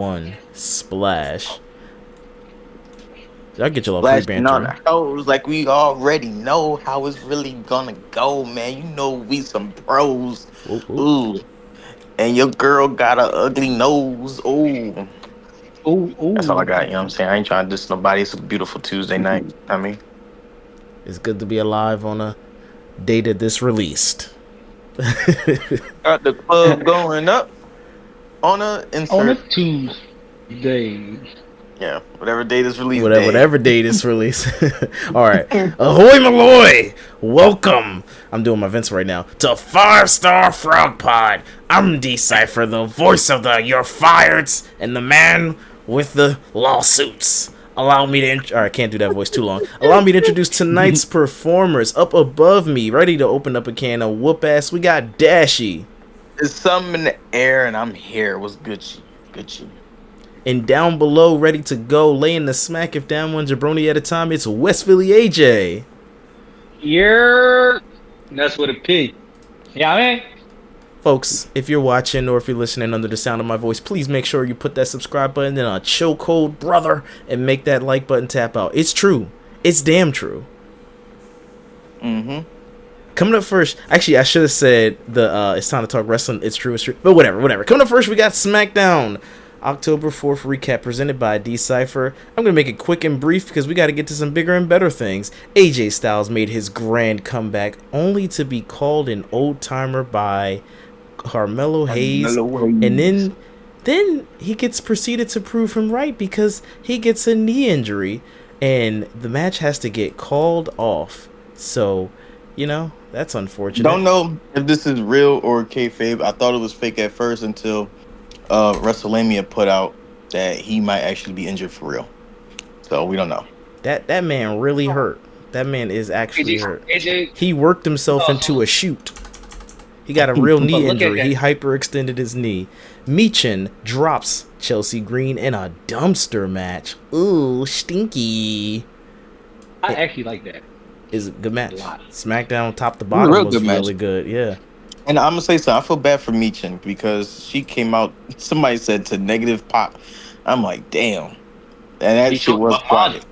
One splash. Y'all get your little Flashing on pre-banter. the hoes like we already know how it's really gonna go, man. You know we some pros. Whoop, whoop. Ooh. And your girl got a ugly nose. Ooh. Ooh, That's all I ooh. got, you know what I'm saying? I ain't trying to diss nobody. It's a beautiful Tuesday night. I mean, It's good to be alive on a day that this released. got the club going up on a On a insert. Tuesday. Yeah, whatever date is release whatever day. whatever date is released. All right, ahoy Maloy, welcome. I'm doing my Vince right now to 5-Star Frog Pod. I'm Decipher, the voice of the You're Fired and the man with the lawsuits. Allow me to I can't do that voice too long. Allow me to introduce tonight's performers. Up above me, ready to open up a can of whoop ass, we got Dashi. There's something in the air and I'm here. What's Gucci? Gucci. And down below, ready to go, laying the smack if down one jabroni at a time, it's West Philly AJ. Yeah. That's what a P. Yeah, I mean. Folks, if you're watching or if you're listening under the sound of my voice, please make sure you put that subscribe button in a chokehold, brother, and make that like button tap out. It's true. It's damn true. Mm-hmm. Coming up first, actually, I should have said it's time to talk wrestling. It's true, but whatever. Coming up first, we got Smackdown. October 4th recap presented by Decipher. I'm going to make it quick and brief because we got to get to some bigger and better things. AJ Styles made his grand comeback only to be called an old-timer by Carmelo Hayes. And then he gets proceeded to prove him right because he gets a knee injury and the match has to get called off. So, that's unfortunate. Don't know if this is real or kayfabe. I thought it was fake at first until WrestleMania put out that he might actually be injured for real. So we don't know. That man really hurt. That man is actually hurt. AJ, He worked himself into a shoot. He got a real knee injury. He hyperextended his knee. Michin drops Chelsea Green in a dumpster match. Ooh, stinky. I actually like that. Is a good match. A lot. SmackDown top to bottom Real was good match. really good. Yeah. And I'm gonna say something. I feel bad for Michin because she came out. Somebody said to negative pop. I'm like, damn. And that shit was quiet.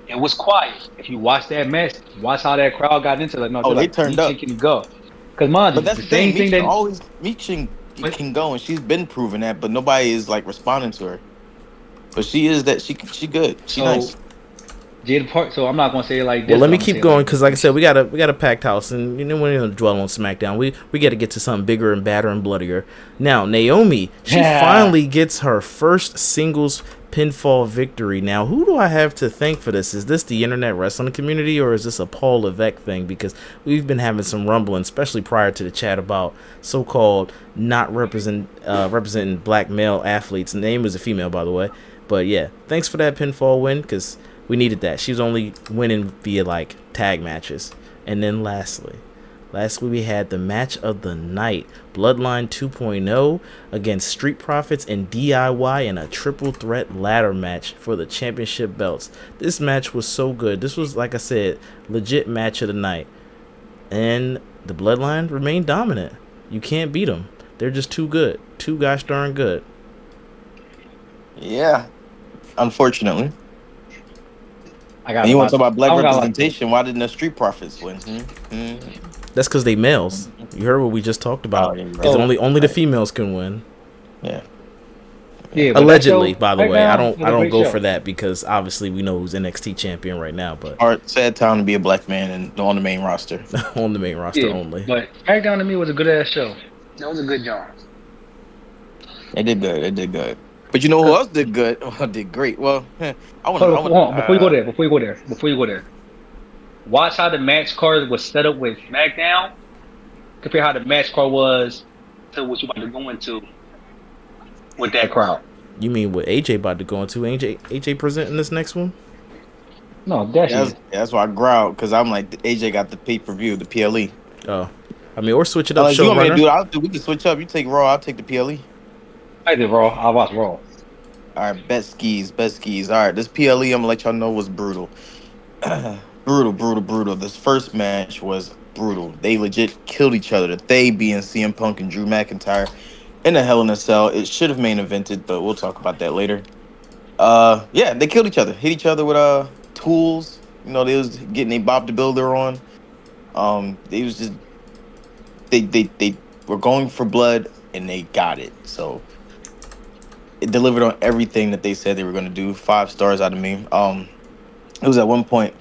It was quiet. If you watch that match, watch how that crowd got into it. No, Oh, they like, turned up. Can go. Because man, But that's the the same thing. thing that Always Michin can go, and she's been proving that. But nobody is like responding to her. But she is that she good. She nice. Jada Park. So I'm not gonna say it like this. Well, let me keep going because, like I said, we got a packed house, and we're gonna dwell on SmackDown. We got to get to something bigger and badder and bloodier. Now, Naomi, she finally gets her first singles pinfall victory. Now, who do I have to thank for this? Is this the internet wrestling community, or is this a Paul Levesque thing? Because we've been having some rumbling, especially prior to the chat, about so-called not representing black male athletes. The name was a female, by the way. But yeah, thanks for that pinfall win because we needed that. She was only winning via like tag matches. And then lastly we had the match of the night, Bloodline 2.0 against Street Profits and DIY in a triple threat ladder match for the championship belts. This match was so good. This was, like I said, legit match of the night. And the Bloodline remained dominant. You can't beat them. They're just too good. Too gosh darn good. Yeah. Unfortunately. and you want to talk about black representation? Why didn't the Street Profits win? That's because they males. You heard what we just talked about. Only the females can win. Yeah. Yeah, allegedly, by the way, I don't go for that because obviously we know who's NXT champion right now. But sad time to be a black man and on the main roster. On the main roster only. But SmackDown to me was a good ass show. That was a good job. They did good. But you know who else did good? Oh, did great. Well, before you go there. Watch how the match card was set up with SmackDown. Compare how the match card was to what you about to go into with that crowd. You mean what AJ about to go into? AJ presenting this next one? No, that's why I growled because I'm like AJ got the pay-per-view, the PLE. Oh, I mean, or switch it up. Showrunner. We can switch up. You take Raw, I'll take the PLE. I did Raw. I watched Raw. All right, best skis. All right, this PLE, I'm gonna let y'all know was brutal. Brutal. This first match was brutal. They legit killed each other. They being CM Punk and Drew McIntyre. in a Hell in a Cell. It should have main evented, but we'll talk about that later. Yeah, they killed each other, hit each other with tools. You know, they was getting a Bob the Builder on. They was just they were going for blood and they got it. So it delivered on everything that they said they were going to do. 5 stars out of me. It was at one point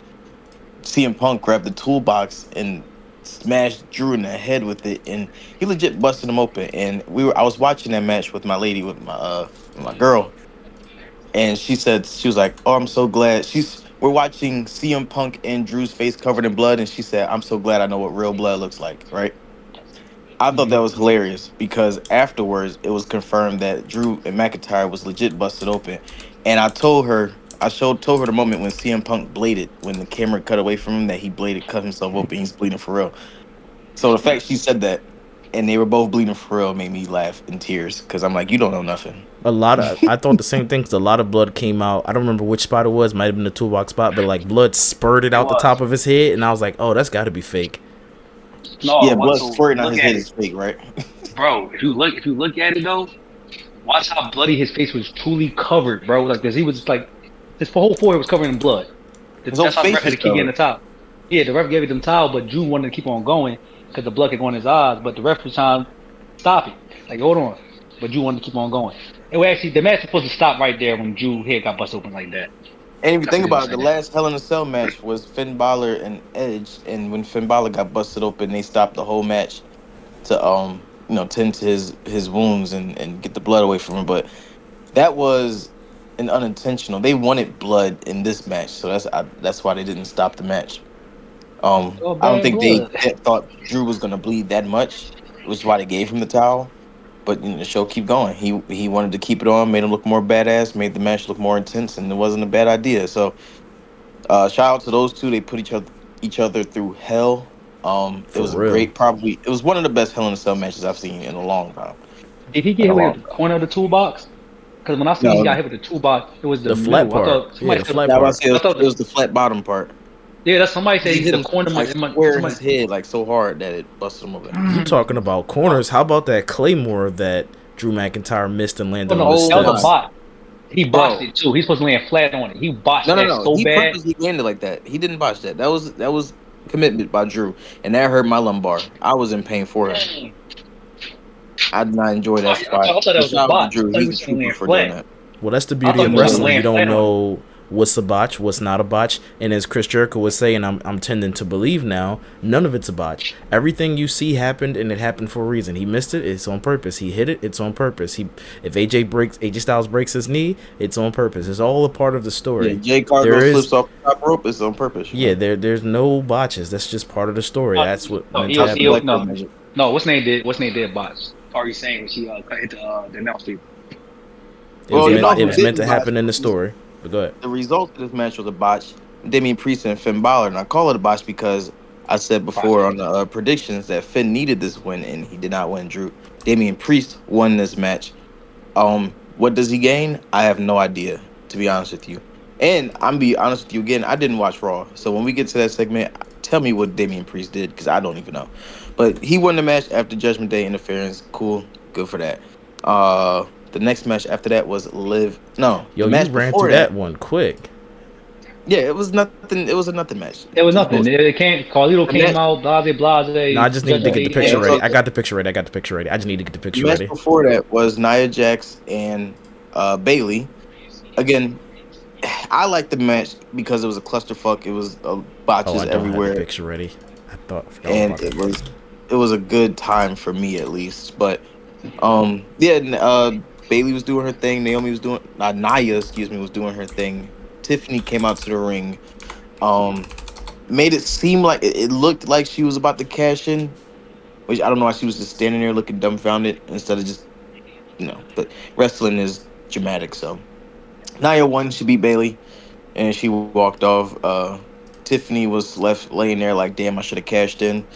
CM Punk grabbed the toolbox and smashed Drew in the head with it, and he legit busted him open. And I was watching that match with my lady, with my girl, and she was like, "Oh, I'm so glad." We're watching CM Punk and Drew's face covered in blood, and she said, "I'm so glad I know what real blood looks like." Right? I thought that was hilarious because afterwards it was confirmed that Drew and McIntyre was legit busted open, and told her the moment when CM Punk bladed when the camera cut away from him that he bladed cut himself open. He's bleeding for real. So the fact she said that and they were both bleeding for real made me laugh in tears because I'm like, you don't know nothing. I thought the same thing because a lot of blood came out. I don't remember which spot it was. Might have been the toolbox spot, but like blood spurted out the top of his head, and I was like, "Oh, that's got to be fake." No, Yeah, what blood to squirting on look his at head it, is fake, right? bro. If you look at it though, watch how bloody his face was truly covered, bro. Like this, he was just like his whole forehead was covered in blood. His whole That's why the face ref had was to keep getting covered. the towel. Yeah, the ref gave him the towel, but Drew wanted to keep on going because the blood could go in his eyes. But the ref was trying to stop it. Like, hold on. But Drew wanted to keep on going. It was actually the match was supposed to stop right there when Drew head got busted open like that. And if you That's think what they were about it, the saying. last Hell in a Cell match was Finn Balor and Edge, and when Finn Balor got busted open, they stopped the whole match to tend to his wounds and get the blood away from him. But that was an unintentional. They wanted blood in this match, so that's why they didn't stop the match. Oh, I don't bad think they blood. thought Drew was gonna bleed that much, which is why they gave him the towel. But the show keep going. He wanted to keep it on, made him look more badass, made the match look more intense, and it wasn't a bad idea. So shout out to those two. They put each other through hell. It For was a real. great, probably it was one of the best Hell in a Cell matches I've seen in a long time. Did he get In a hit long with the time. corner of the toolbox? Because when I seen he No, got hit with the toolbox, it was the The flat middle. I part. thought Yeah, somebody the said. flat yeah, I was part. say I thought it was the flat bottom part. yeah, that's somebody said He he hit hit the him corner. like square in Somebody. his head, like so hard that it busted him open. You talking about corners? How about that Claymore that Drew McIntyre missed and Oh landed on the no, that Oh was a my, steps? bot. He botched bro! it too. He's supposed to land flat on it. He botched No, no, that no. so He bad. purposely landed like that. He didn't botch that. That was commitment by Drew, and that hurt my lumbar. I was in pain for him. Dang. I did not enjoy that spot. I thought that But was a shout out to bot. I Drew. thought he He's a was going to trooper land for doing flat. that. Well, that's the I beauty thought he of was going to wrestling. You land don't flat on it. know what's a botch, what's not a botch. And as Chris Jericho was saying, I'm tending to believe now, none of it's a botch. Everything you see happened, and it happened for a reason. He missed it, it's on purpose. He hit it, it's on purpose. If AJ Styles breaks his knee, it's on purpose. It's all a part of the Yeah, story. Jay There Cargo is slips off the top rope. It's on purpose. You Yeah, know, there's no botches. That's just part of the story. That's what No, meant to Chelsea happen. Black no, magic. no. What's name did bots? Tori saying when she hit the announce table. Well, He you know botched It who was that. meant to didn't botch? happen in the story. But go ahead. The result of this match was a botch. Damian Priest and Finn Balor, and I call it a botch because I said before on the predictions that Finn needed this win and he did not win. Damian Priest won this match. What does he gain? I have no idea, to be honest with you. And I'm be honest with you again. I didn't watch Raw, so when we get to that segment, tell me what Damian Priest did because I don't even know. But he won the match after Judgment Day interference. Cool, good for that. The next match after that was Liv. No, the Yo, you match ran through before that that. one quick. Yeah, it was nothing. It was a nothing match There was to the nothing. most. It came. Carlito The came match, out. No, I Blase. just need to Judgment get the Day. yeah, picture it's ready. all I good. got the picture ready. I just need to get the The picture match ready. before that was Nia Jax and Bailey. Again, I liked the match because it was a clusterfuck. It was Oh, botches I don't have the everywhere, picture ready. I forgot all and about that part. it was a good time for me at least. But yeah, Bailey was doing her thing. Naomi was doing Nia, excuse me, was doing her thing. Tiffany came out to the ring. Um, Made it seem like it looked like she was about to cash in, which I don't know why she was just standing there looking dumbfounded instead of just But wrestling is dramatic, so Nia won. She beat Bailey, and she walked off. Tiffany was left laying there like, damn, I should have cashed in,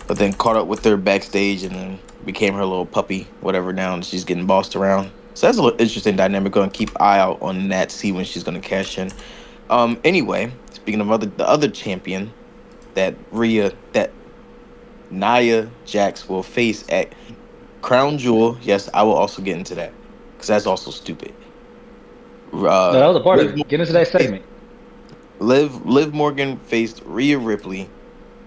but then caught up with her backstage and then became her little puppy, whatever. Now and she's getting bossed around. So that's a little interesting dynamic. Going to keep eye out on that, see when she's going to cash in. Anyway, speaking of the other champion that Nia Jax will face at Crown Jewel. Yes, I will also get into that because that's also stupid. No, that was a part of Liv it. Get into that Morgan, segment. Liv Morgan faced Rhea Ripley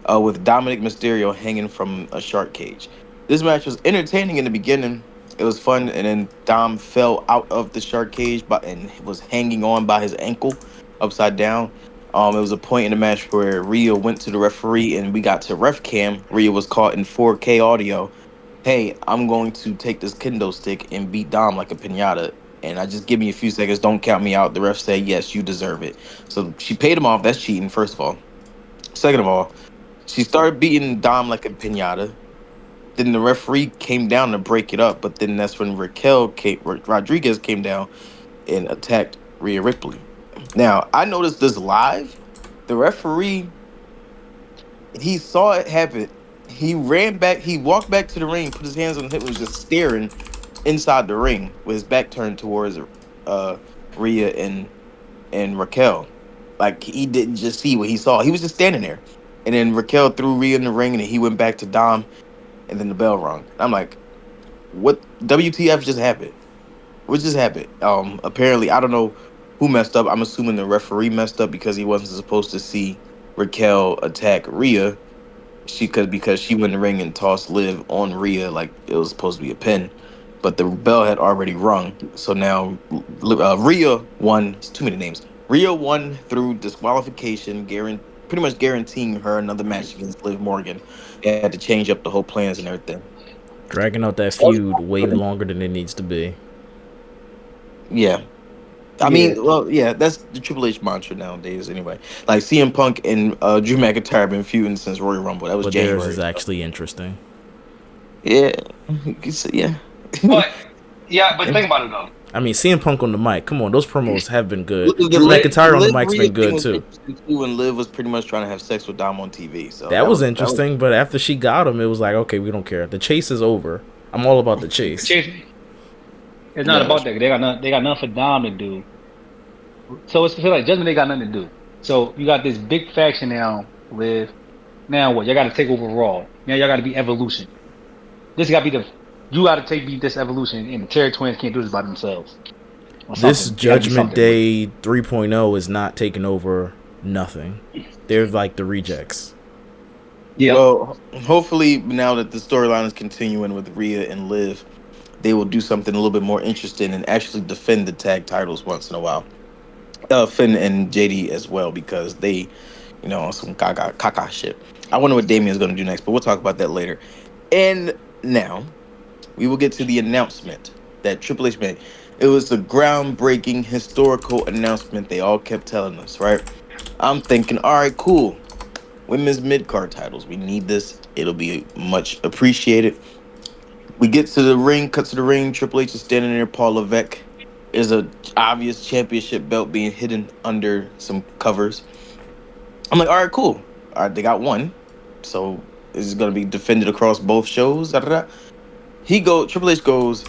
with Dominic Mysterio hanging from a shark cage. This match was entertaining in the beginning. It was fun, and then Dom fell out of the shark cage and was hanging on by his ankle upside down. It was a point in the match where Rhea went to the referee, and we got to ref cam. Rhea was caught in 4K audio. Hey, I'm going to take this kendo stick and beat Dom like a pinata. And I just give me a few seconds. Don't count me out. The ref said, yes, you deserve it. So she paid him off. That's cheating, first of all. Second of all, she started beating Dom like a pinata. Then the referee came down to break it up, but then that's when Rodriguez came down and attacked Rhea Ripley. Now, I noticed this live. The referee, he saw it happen. He ran back, he walked back to the ring, put his hands on the hip, and was just staring inside the ring with his back turned towards Rhea and Raquel. Like he didn't just see what he saw. He was just standing there. And then Raquel threw Rhea in the ring and then he went back to Dom and then the bell rung. I'm like, what WTF just happened? What just happened? Apparently I don't know who messed up. I'm assuming the referee messed up because he wasn't supposed to see Raquel attack Rhea. Because she went in the ring and tossed Liv on Rhea like it was supposed to be a pin. But the bell had already rung. So now Rhea won. It's too many names. Rhea won through disqualification, pretty much guaranteeing her another match against Liv Morgan. They had to change up the whole plans and everything. Dragging out that feud way longer than it needs to be. Yeah. I mean, well, yeah, that's the Triple H mantra nowadays anyway. Like CM Punk and Drew McIntyre been feuding since Royal Rumble. That was But theirs January. is actually interesting. Yeah. Yeah. But but think about it though. I mean, CM Punk on the mic. Come on, those promos have been good. The Drew McIntyre on the mic's Rhea been thing good was too. interesting too, when Liv was pretty much trying to have sex with Dom on TV. So That was interesting, but after she got him, it was like, okay, we don't care. The chase is over. I'm all about the chase. It's not about that. They got nothing for Dom to do. So it's feel like Judgment Day got nothing to do. So you got this big faction now with now what? Y'all got to take over Raw. Now y'all got to be Evolution. This got to be you got to beat this Evolution, and the Terry Twins can't do this by themselves. This Judgment Day 3.0 is not taking over nothing. They're like the rejects. Yeah. Well, hopefully now that the storyline is continuing with Rhea and Liv, they will do something a little bit more interesting and actually defend the tag titles once in a while. Finn and JD as well, because they, some caca shit. I wonder what Damien's going to do next, but we'll talk about that later. And now we will get to the announcement that Triple H made. It was a groundbreaking, historical announcement they all kept telling us, right? I'm thinking, all right, cool. Women's mid-card titles. We need this. It'll be much appreciated. We get to the ring, cut to the ring. Triple H is standing there. Paul Levesque is a obvious championship belt being hidden under some covers. I'm like, all right, cool. All right, they got one. So is it going to be defended across both shows? Triple H goes,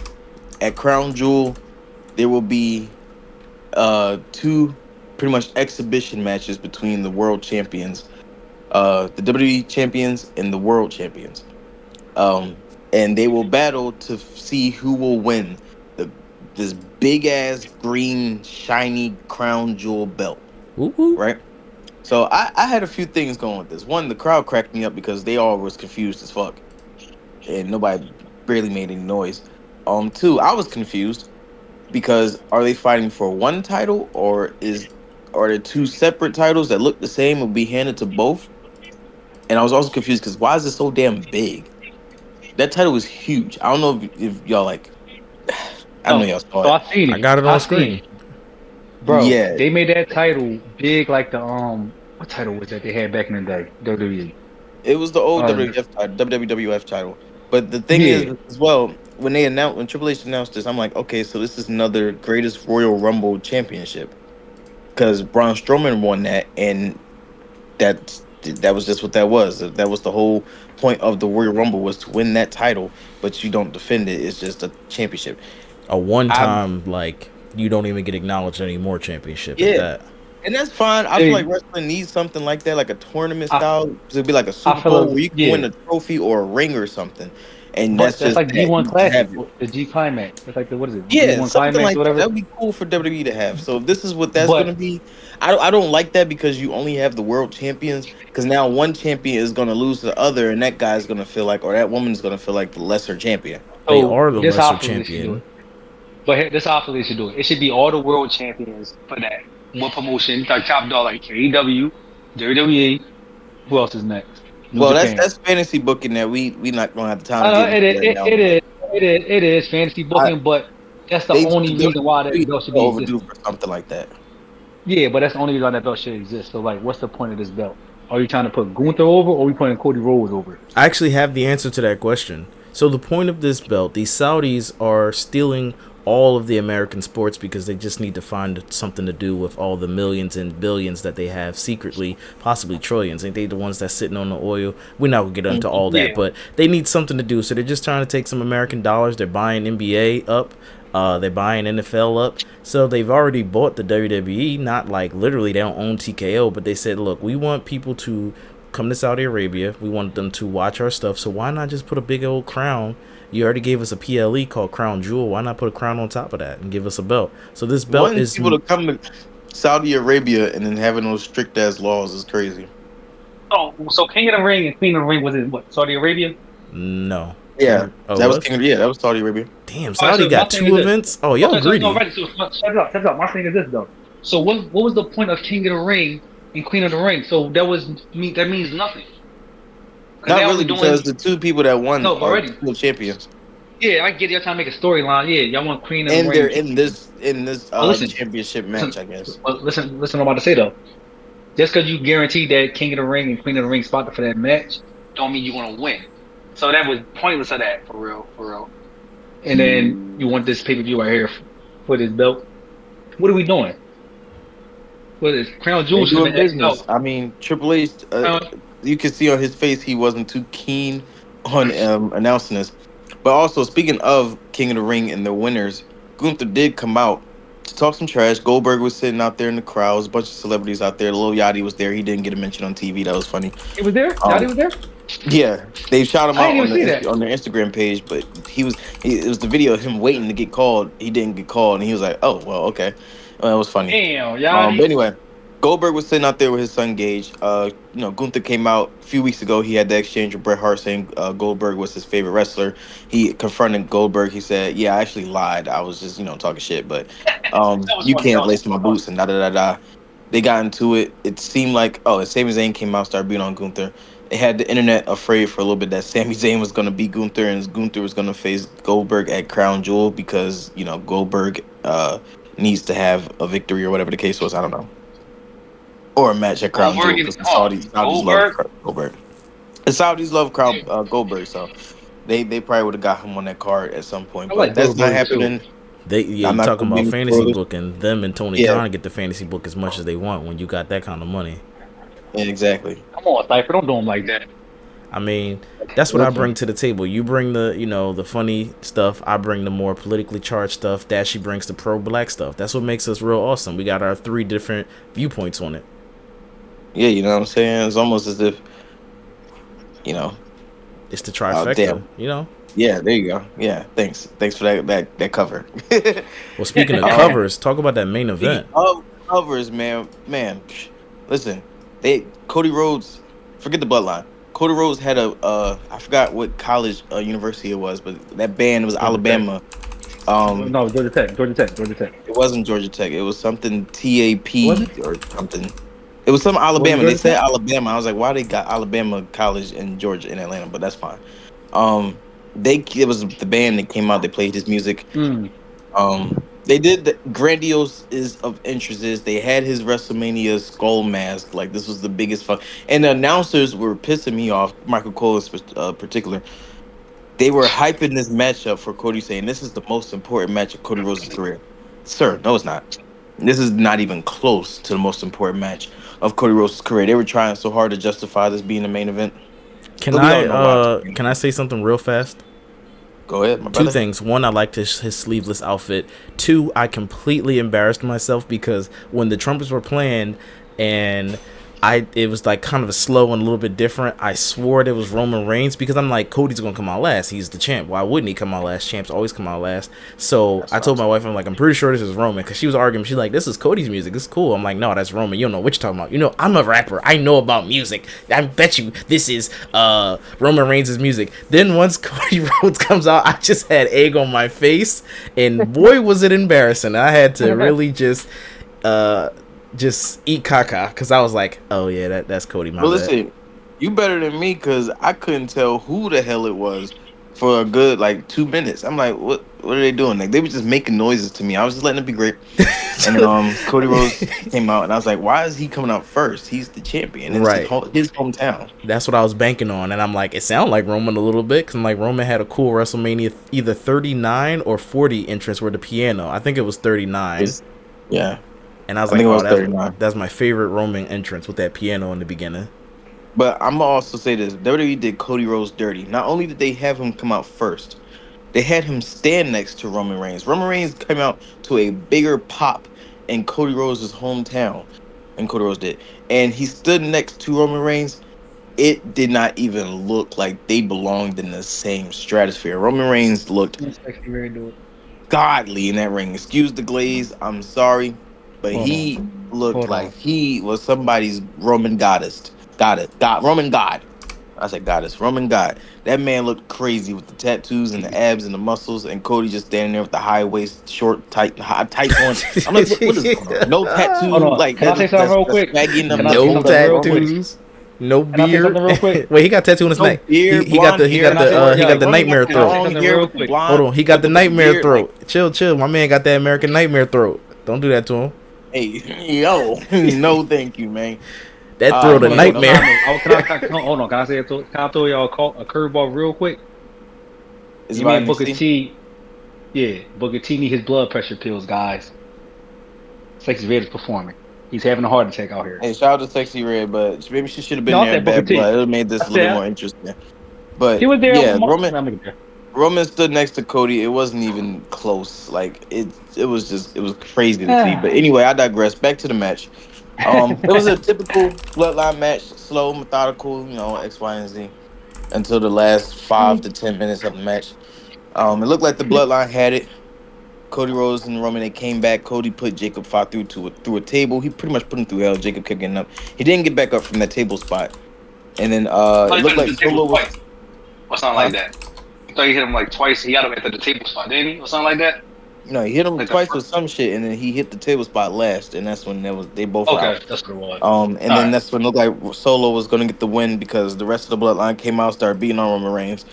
at Crown Jewel, there will be two pretty much exhibition matches between the world champions, the WWE champions and the world champions. And they will battle to see who will win this big ass green shiny Crown Jewel belt. Woo-hoo. Right? So I had a few things going with this. One, the crowd cracked me up because they all was confused as fuck. And nobody barely made any noise. Two, I was confused because are they fighting for one title or are there two separate titles that look the same will be handed to both? And I was also confused because why is it so damn big? That title was huge. I don't know if y'all like. I don't know y'all saw it. I seen it. I got it on screen. Bro, yeah, they made that title big like the what title was that they had back in the day? WWE. It was the old WWF title. But the thing is, as well, when Triple H announced this, I'm like, okay, so this is another greatest Royal Rumble championship. Because Braun Strowman won that, and that was just what that was. That was the whole point of the Royal Rumble, was to win that title, but you don't defend it. It's just a championship. A one-time, you don't even get acknowledged anymore championship at that. And that's fine. I feel like wrestling needs something like that, like a tournament style. It'd be like a Super Bowl where you can win a trophy or a ring or something. and But that's that's just like that. G1 You just Classic, have it. the G Climax. That's like the what is it? Yeah, G1 something Climax or like that. whatever. That would be cool for WWE to have. So if this is what that's gonna But be, I don't like that because you only have the world champions. Because now one champion is gonna lose to the other, and that guy's gonna feel like, or that woman's gonna feel like the lesser champion. They so are the this how I lesser feel they should do champion. it. But this how I feel they should do it. It should be all the world champions for that one promotion, like top dog, like AEW, WWE. Who else is next? New Well, Japan. that's fantasy booking that we not gonna have the time to get into It, right it, now. it But is it is fantasy I booking, but that's the they only the reason why WWE that belt should be overdue existing. for something like that. Yeah, but that's the only reason why that belt should exist. So like, what's the point of this belt? Are you trying to put Gunther over, or are we putting Cody Rhodes over? I actually have the answer to that question. So the point of this belt, the Saudis are stealing all of the American sports because they just need to find something to do with all the millions and billions that they have secretly, possibly trillions. Ain't they the ones that's sitting on the oil? We're not gonna get into all that, Yeah, but they need something to do. So they're just trying to take some American dollars. They're buying NBA up. They're buying NFL up. So they've already bought the WWE. Not like literally they don't own TKO, but they said, look, we want people to come to Saudi Arabia. We want them to watch our stuff. So why not just put a big old crown? You already gave us a PLE called Crown Jewel. Why not put a crown on top of that and give us a belt? So this belt Wanting is people to come to Saudi Arabia and then having those strict ass laws is crazy. Oh, so King of the Ring and Queen of the Ring was in what, Saudi Arabia? no. Yeah, Oh, that was what? King. Yeah, that was Saudi Arabia. Damn, All right, Saudi so my got thing is 2 this. events. Oh, y'all Okay, so no, greedy. right. So check it out. My thing is this though. So what was the point of King of the Ring and Queen of the Ring? So that means nothing. 'Cause Not now really, we're doing because the two people that won no, but are already. still champions, Yeah, I get it. Y'all trying to make a storyline. Yeah, y'all want Queen of the and they're Ring. in this But listen, championship match, I guess. listen. What I'm about to say though. Just because you guarantee that King of the Ring and Queen of the Ring spot for that match, don't mean you're gonna win. So that was pointless of that for real. And then you want this pay per view right here for this belt. What are we doing? What is Crown They Jewel should have doing been X'd business. out. I mean, Triple H. Crown, You can see on his face he wasn't too keen on announcing this. But also, speaking of King of the Ring and the winners, Gunther did come out to talk some trash. Goldberg was sitting out there in the crowds, a bunch of celebrities out there. Lil Yachty was there. He didn't get a mention on TV. That was funny. he was there. Um, Yachty was there. yeah, they shot him I out didn't even see that. on their Instagram page, but it was the video of him waiting to get called. He didn't get called, and he was like, "Oh well, okay." Well, that was funny. Damn, But Yachty. anyway, Goldberg was sitting out there with his son Gage. Gunther came out a few weeks ago. He had the exchange with Bret Hart saying Goldberg was his favorite wrestler. He confronted Goldberg. He said, "Yeah, I actually lied. I was just talking shit, but That was you funny. That can't was lace my boots and da da da da." They got into it. It seemed like Sami Zayn came out, started beating on Gunther. They had the internet afraid for a little bit that Sami Zayn was going to beat Gunther and Gunther was going to face Goldberg at Crown Jewel because Goldberg needs to have a victory or whatever the case was. I don't know, or a match at Crown Goldberg Jewel and because the Saudis love Goldberg. Goldberg. The Saudis love Goldberg, so they probably would have got him on that card at some point. I But like that's not Goldberg too. happening. You I'm not talking going to be about any fantasy spoilers. booking. Them and Tony Yeah, Khan get the fantasy book as much as they want when you got that kind of money. yeah, exactly. Come on, Cypher, don't do him like that. I mean, that's what I bring to the table. You bring the funny stuff. I bring the more politically charged stuff. Dashi brings the pro-black stuff. That's what makes us real awesome. We got our 3 different viewpoints on it. Yeah, you know what I'm saying? It's almost as if, you know, It's the oh trifecta, damn. Yeah, there you go. Yeah, thanks for that cover. Well, speaking of um, covers, talk about that main Speaking event. of covers, man, listen, Cody Rhodes, forget the Bloodline. Cody Rhodes had I forgot what college, university it was, but that band was Georgia Tech. Alabama. Um, No, Georgia Tech. it wasn't Georgia Tech. It was something Was TAP it? or something. It was some Was it Alabama. They Georgia said Tech? Alabama. I was like, why they got Alabama College in Georgia in Atlanta? But that's fine. It was the band that came out. They played his music. Mm. They did the grandiose is of interest is they had his WrestleMania skull mask. Like this was the biggest fun, and the announcers were pissing me off. Michael Cole in particular. They were hyping this matchup for Cody, saying this is the most important match of Cody Rhodes' career. Sir, no, it's not. This is not even close to the most important match of Cody Rhodes' career. They were trying so hard to justify this being the main event. Can But we all know why. I say something real fast? Go ahead, my 2 brother. things. 1, I liked his sleeveless outfit. 2, I completely embarrassed myself because when the trumpets were playing and It was like kind of a slow and a little bit different. I swore it was Roman Reigns because I'm like, Cody's gonna come out last. He's the champ. Why wouldn't he come out last? Champs always come out last. So I told my wife, I'm like, I'm pretty sure this is Roman because she was arguing. She's like, this is Cody's music. This is cool. I'm like, no, that's Roman. You don't know what you're talking about. You know, I'm a rapper. I know about music. I bet you this is Roman Reigns' music. Then once Cody Rhodes comes out, I just had egg on my face, and boy was it embarrassing. I had to really just eat caca because I was like, oh yeah, that's Cody. My Well, bad. listen, you better than me because I couldn't tell who the hell it was for a good like 2 minutes. I'm like, what are they doing? Like they were just making noises to me. I was just letting it be great. And then Cody Rhodes came out, and I was like, why is he coming out first? He's the champion. It's Right. his hometown. That's what I was banking on, and I'm like, it sounded like Roman a little bit because I'm like, Roman had a cool WrestleMania either 39 or 40 entrance with the piano. I think it was 39. Yeah. And I was I like, think it oh, was 39. that's my favorite Roman entrance with that piano in the beginning. But I'm gonna also say this: WWE did Cody Rhodes dirty. Not only did they have him come out first, they had him stand next to Roman Reigns. Roman Reigns came out to a bigger pop in Cody Rhodes' hometown, and Cody Rhodes did. And he stood next to Roman Reigns. It did not even look like they belonged in the same stratosphere. Roman Reigns looked godly in that ring. Excuse the glaze. I'm sorry, but he looked like he was somebody's Roman goddess. Roman god. I said goddess. Roman god. That man looked crazy with the tattoos and the abs and the muscles, and Cody just standing there with the high waist, short, tight on. I'm like, what is going on? No tattoo. Hold on. Like, Can I say something real quick? No tattoos. No Can I say beard. something real quick? Wait, he got tattoo on his No neck. beard, He got the nightmare throat. Hold on, he got the nightmare throat. Chill. My man got that American nightmare throat. Don't do that to him. Hey, yo, no, thank you, man. That throat a man, nightmare. Hold on. Can I say can I throw y'all a curveball real quick? Is You mean Booker T? Yeah, Booker T need his blood pressure pills, guys. Sexy Red is performing. He's having a heart attack out here. Hey, shout out to Sexy Red, but maybe she should have been No, I there in said Booker Bad T. Blood. It would have made this a little more interesting. But He was there. yeah, Roman stood next to Cody. It wasn't even close. Like it was crazy to see. But anyway, I digress. Back to the match. It was a typical Bloodline match, slow, methodical, X, Y, and Z, until the last 5 to 10 minutes of the match. It looked like the Bloodline had it. Cody Rhodes and Roman, they came back. Cody put Jacob Fought through a table. He pretty much put him through hell. Jacob kept getting up. He didn't get back up from that table spot. And then it looked like Solo was... Or something like that. I thought you hit him like twice. He got him at the table spot, didn't he? Or something like that? No, he hit him twice with some shit, and then he hit the table spot last, and that's when they both okay, out. that's what it was. And then that's when it looked like Solo was gonna get the win because the rest of the Bloodline came out, started beating on Roman Reigns,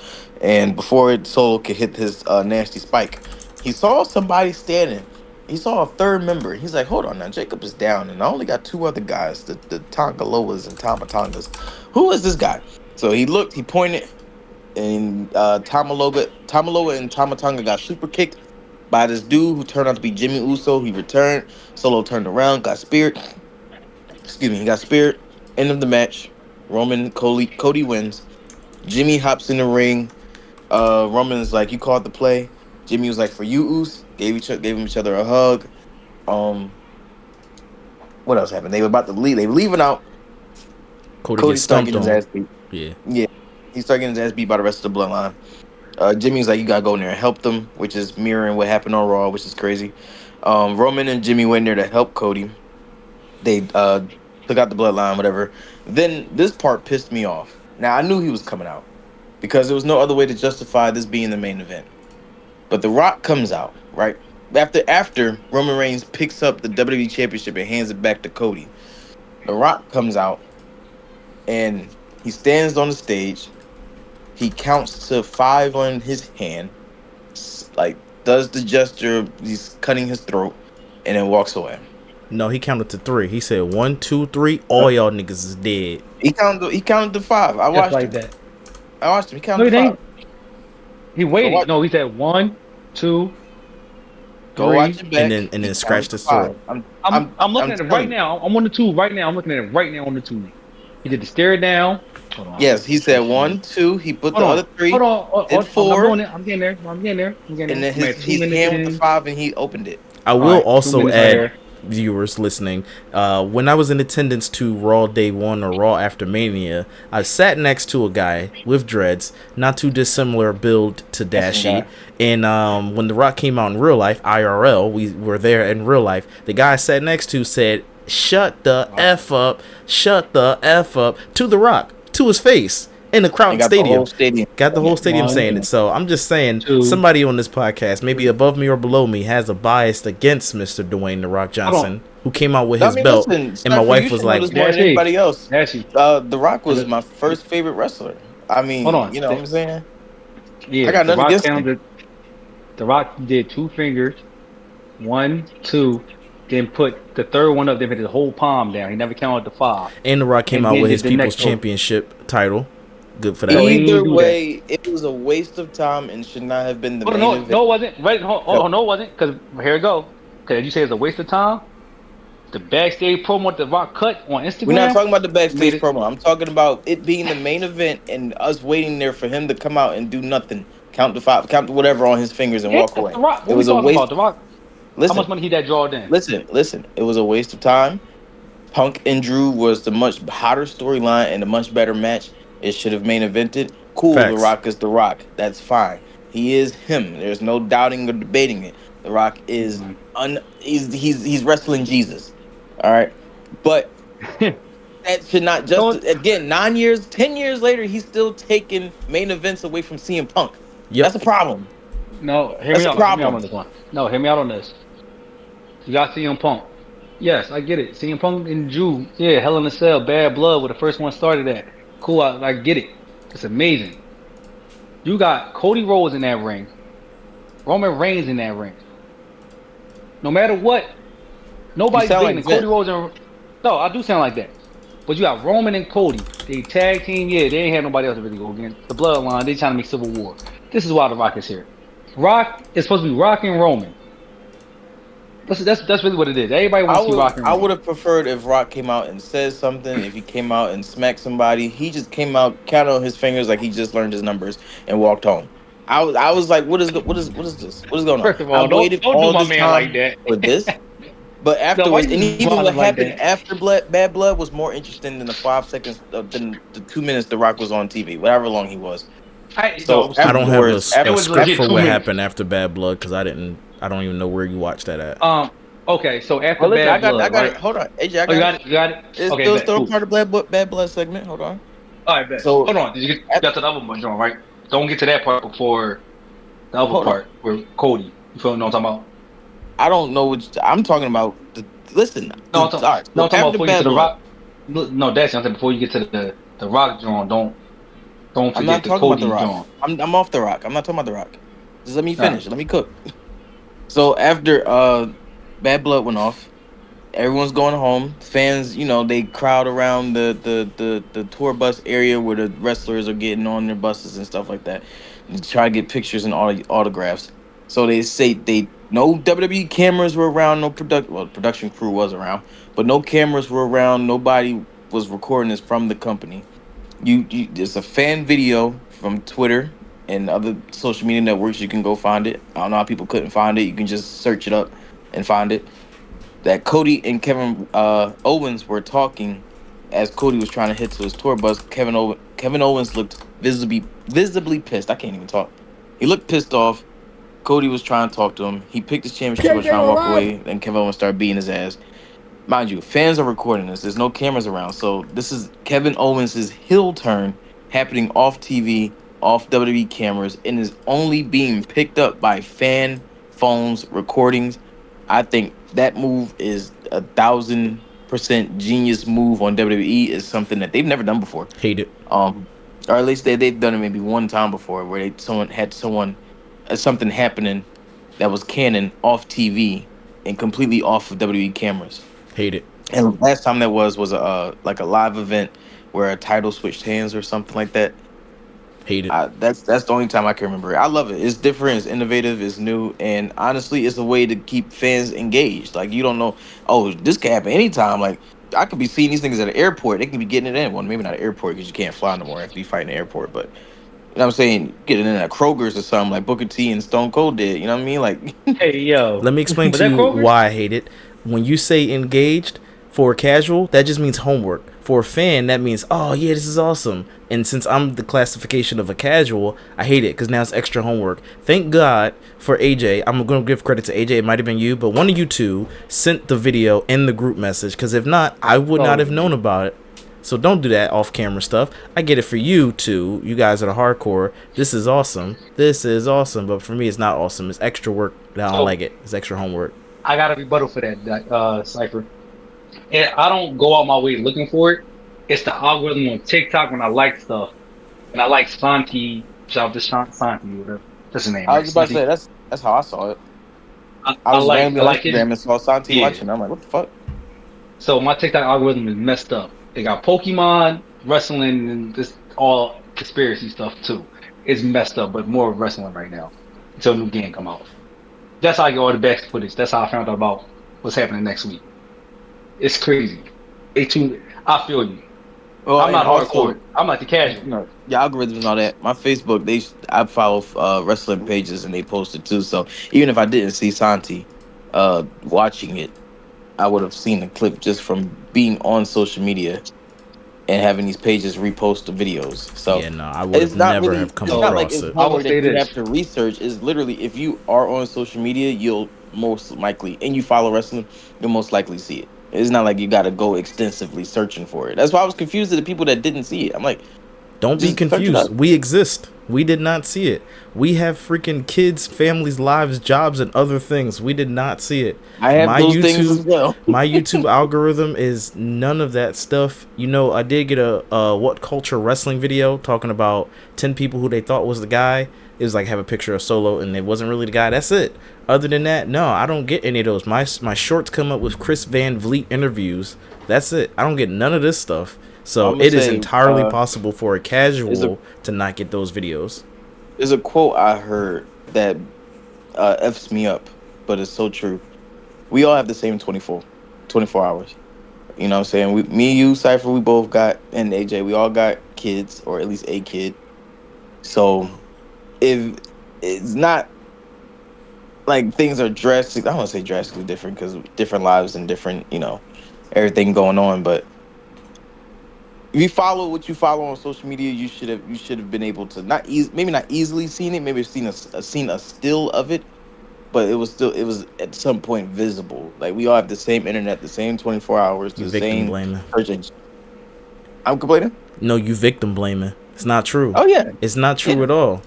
and before Solo could hit his nasty spike, he saw somebody standing. He saw a third member. He's like, "Hold on, now Jacob is down, and I only got 2 other guys, the Tongaloas and Tamatongas. Who is this guy?" So he looked, he pointed, and Tamaloa and Tamatonga got super kicked by this dude who turned out to be Jimmy Uso. He returned. Solo turned around, got speared. Excuse me, he got speared. End of the match. Cody wins. Jimmy hops in the ring. Roman's like, "You called the play." Jimmy was like, "For you, Us." Gave each other a hug. What else happened? They were about to leave. They were leaving out. Cody started getting his ass beat. Yeah. He started getting his ass beat by the rest of the Bloodline. Jimmy's like, "You gotta go in there and help them," which is mirroring what happened on Raw, which is crazy. Roman and Jimmy went in there to help Cody. They took out the Bloodline, whatever. Then this part pissed me off. Now I knew he was coming out because there was no other way to justify this being the main event. But The Rock comes out right after Roman Reigns picks up the WWE Championship and hands it back to Cody. The Rock comes out and he stands on the stage. He counts to 5 on his hand, like does the gesture, he's cutting his throat, and then walks away. No, he counted to 3. He said 1, 2, 3. All y'all niggas is dead. He counted to 5. I watched like him. that. I watched him. He counted to 5. He waited. No, he said 1, 2, 3. Go watch it back. And then scratch the throat. I'm looking at it right now. I'm on the tube right now. I'm looking at it right now on the tube. He did the stare down. Yes, he said 1, 2. He put the other 3. Hold on. Did 4. I'm getting there. And then his hand with the 5, and he opened it. I will also add viewers listening, when I was in attendance to Raw Day 1 or Raw After Mania, I sat next to a guy with dreads, not too dissimilar build to Dashi. And when The Rock came out in real life, IRL, we were there in real life, the guy I sat next to said, "Shut the F up, shut the F up," to The Rock, to his face. In the crowd stadium. Got the whole stadium saying it. So I'm just saying, somebody on this podcast, maybe above me or below me, has a bias against Mr. Dwayne The Rock Johnson, who came out with his belt. And my wife was like, anybody else. The Rock was my first favorite wrestler. I mean, you know what I'm saying? Yeah, I got nothing against him. The Rock did 2 fingers, 1, 2, then put the third one up, then put his whole palm down. He never counted the 5. And The Rock came out with his People's Championship title. Good for that. Either way, it was a waste of time and should not have been the main event. No, it wasn't. Right? No, it wasn't. Because here we go. Because you say it's a waste of time. The backstage promo the Rock cut on Instagram. We're not talking about the backstage promo. I'm talking about it being the main event and us waiting there for him to come out and do nothing. Count the 5, count whatever on his fingers and walk away. It was a waste. About? The Rock. Listen, how much money he that drawed in? Listen. It was a waste of time. Punk and Drew was the much hotter storyline and a much better match. It should have main evented. Cool, Facts. The Rock is The Rock. That's fine. He is him. There's no doubting or debating it. The Rock is he's wrestling Jesus. All right, but that should not just again 9 years, 10 years later, he's still taking main events away from CM Punk. Yep. That's a problem. No, hear me out on this one. No, hear me out on this. You got CM Punk. Yes, I get it. CM Punk and Drew, yeah, Hell in a Cell, Bad Blood, where the first one started at. Cool, I get it. It's amazing. You got Cody Rhodes in that ring. Roman Reigns in that ring. No matter what, nobody's bigger than Cody Rhodes and... No, I do sound like that. But you got Roman and Cody. They tag team, yeah, they ain't had nobody else to really go against. The Bloodline, they trying to make Civil War. This is why The Rock is here. Rock is supposed to be Rock and Roman. That's really what it is. Everybody wants to see Rock and Roman. I would have preferred if Rock came out and said something. If he came out and smacked somebody, he just came out, counted on his fingers like he just learned his numbers and walked home. I was like, what is this? What is going on? First of all, don't do my man like that for this. But afterwards, and even what happened after Bad Blood was more interesting than the 5 seconds, than the 2 minutes The Rock was on TV, whatever long he was. I don't have a script for what happened after Bad Blood because I don't even know where you watched that at. Okay, so after Bad Blood, I got it. Hold on, AJ, I got it. You got it. It's okay, still part of Bad Blood segment. Hold on. All right, bet. So hold on. Did you get to the other one, John? Right? Don't get to that part before the other part where Cody. You feel what I'm talking about? I don't know what I'm talking about. Listen. No, I'm talking about before you get to The Rock. No, that's something before you get to the Rock, John. Don't forget the Cody, John. I'm off The Rock. I'm not talking about The Rock. Just let me finish. Let me cook. So after Bad Blood went off, everyone's going home. Fans, they crowd around the tour bus area where the wrestlers are getting on their buses and stuff like that, and try to get pictures and autographs. So they say no WWE cameras were around, no production crew was around, but no cameras were around. Nobody was recording this from the company. There's a fan video from Twitter and other social media networks. You can go find it. I don't know how people couldn't find it. You can just search it up and find it. That Cody and Kevin Owens were talking as Cody was trying to hit to his tour bus. Kevin Owens looked visibly pissed. I can't even talk. He looked pissed off. Cody was trying to talk to him. He picked his championship, was trying to walk away. Then Kevin Owens started beating his ass. Mind you, fans are recording this. There's no cameras around. So this is Kevin Owens' heel turn happening off TV, off WWE cameras, and is only being picked up by fan phones, recordings. I think that move is 1,000% genius move on WWE. Is something that they've never done before. Hate it. Or at least they've done it maybe one time before, where something happening that was canon off TV and completely off of WWE cameras. Hate it. And last time that was like a live event where a title switched hands or something like that. Hate it. That's the only time I can remember it. I love it. It's different. It's innovative. It's new. And honestly, it's a way to keep fans engaged. Like, you don't know, this can happen anytime. Like, I could be seeing these things at an airport. They can be getting it in. Well, maybe not an airport because you can't fly no more after you fight in the airport. But, you know what I'm saying? Getting in at Kroger's or something like Booker T and Stone Cold did. You know what I mean? Like, hey, yo. Let me explain to you why I hate it. when you say engaged for a casual, that just means homework. For a fan, that means, oh yeah, this is awesome. And since I'm the classification of a casual, I hate it because now it's extra homework. Thank God for AJ. I'm going to give credit to AJ. It might have been you, but one of you two sent the video in the group message, because if not, I would not have known about it. So don't do that off-camera stuff. I get it for you two. You guys are the hardcore. This is awesome. This is awesome. But for me, it's not awesome. It's extra work. I don't like it. It's extra homework. I got a rebuttal for that, Cypher. And I don't go out my way looking for it. It's the algorithm on TikTok when I like stuff. And I like Santi. Shout out to Santi, whatever. That's his name. I was about to say that's how I saw it. I was rambling on Instagram and saw Santi watching. I'm like, what the fuck? So my TikTok algorithm is messed up. They got Pokemon, wrestling, and this all conspiracy stuff too. It's messed up, but more wrestling right now until a new game come out. That's how I get all the back footage. That's how I found out about what's happening next week. It's crazy. I feel you. Well, I'm not hardcore. I'm like the casual. You know, your algorithms and all that. My Facebook, I follow wrestling pages and they post it too. So even if I didn't see Santi watching it, I would have seen the clip just from being on social media and having these pages repost the videos. So yeah, no, I would have never have come across it. I would say that you have to research. Is literally if you are on social media, you'll most likely, and you follow wrestling, you'll most likely see it. It's not like you got to go extensively searching for it. That's why I was confused at the people that didn't see it. I'm like, don't be confused. We exist. We did not see it. We have freaking kids, families, lives, jobs, and other things. We did not see it. I have those things as well. My YouTube algorithm is none of that stuff. You know, I did get a What Culture Wrestling video talking about 10 people who they thought was the guy. It was like have a picture of Solo and it wasn't really the guy. That's it. Other than that, no, I don't get any of those. My shorts come up with Chris Van Vliet interviews. That's it. I don't get none of this stuff. So it is entirely possible for a casual to not get those videos. There's a quote I heard that F's me up, but it's so true. We all have the same 24 hours. You know what I'm saying? Me, you, Cypher, we both got, and AJ, we all got kids, or at least a kid. So if it's not like things are drastic, I don't want to say drastically different because different lives and different, you know, everything going on, but if you follow what you follow on social media, you should have been able to maybe not easily seen it, maybe seen a still of it, but it was at some point visible. Like we all have the same internet, the same 24 hours, the same searching. I'm complaining? No, you victim blaming. It's not true. Oh yeah, it's not true at all.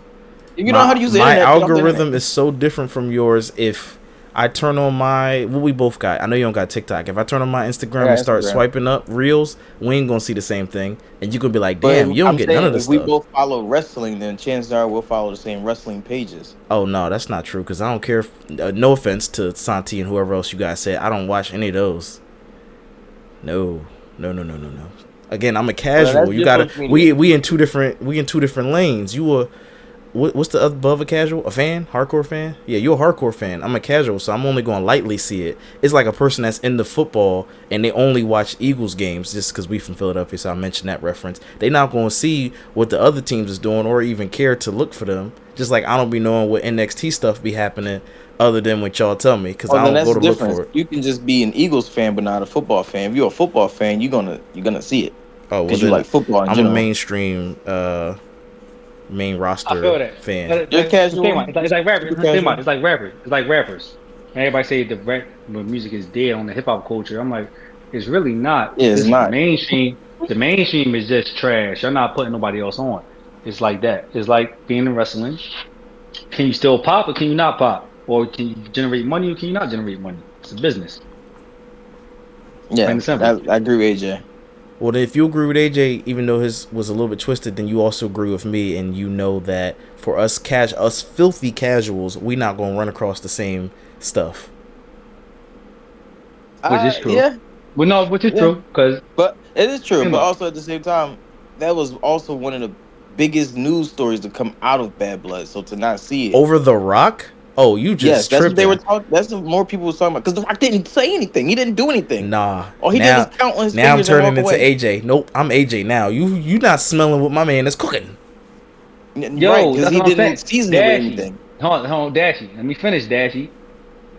If you know how to use the internet, my algorithm is so different from yours. If I turn on what we both got. I know you don't got TikTok. If I turn on my Instagram and start swiping up reels, we ain't gonna see the same thing. And you gonna be like, damn, you don't get none of this stuff. If we both follow wrestling, then chances are we'll follow the same wrestling pages. Oh, no, that's not true. Because I don't care. No offense to Santi and whoever else you guys said. I don't watch any of those. No. Again, I'm a casual. You gotta. We in two different lanes. You were. What's the other above a casual? A fan? Hardcore fan? Yeah, you're a hardcore fan. I'm a casual, so I'm only going to lightly see it. It's like a person that's into football and they only watch Eagles games just because we from Philadelphia, so I mentioned that reference. They not going to see what the other teams is doing or even care to look for them. Just like I don't be knowing what NXT stuff be happening other than what y'all tell me because I don't go to look for it. You can just be an Eagles fan but not a football fan. If you're a football fan, you're gonna see it. Oh, well, you like football. I'm a mainstream. Main roster fan. You're casual. It's like rappers. It's like rappers. Everybody say the music is dead on the hip hop culture. I'm like, it's really not. Yeah, it's not. Mainstream. The mainstream is just trash. You're not putting nobody else on. It's like that. It's like being in wrestling. Can you still pop or can you not pop? Or can you generate money or can you not generate money? It's a business. Yeah, I agree with AJ. Well, if you agree with AJ, even though his was a little bit twisted, then you also agree with me, and you know that for us filthy casuals, we not gonna run across the same stuff. Which is true. Yeah. Well, no, which is true, but it is true. But also at the same time, that was also one of the biggest news stories to come out of Bad Blood. So to not see it over The Rock. Oh, you just that's what they were talking. That's what more people were talking about because The Rock didn't say anything. He didn't do anything. Nah. All he did was count on his now fingers. Now I'm turning into away. AJ. Nope, I'm AJ now. You not smelling what my man is cooking. Yo, right, because he didn't season it with anything. Hold on, Dashi. Let me finish, Dashi.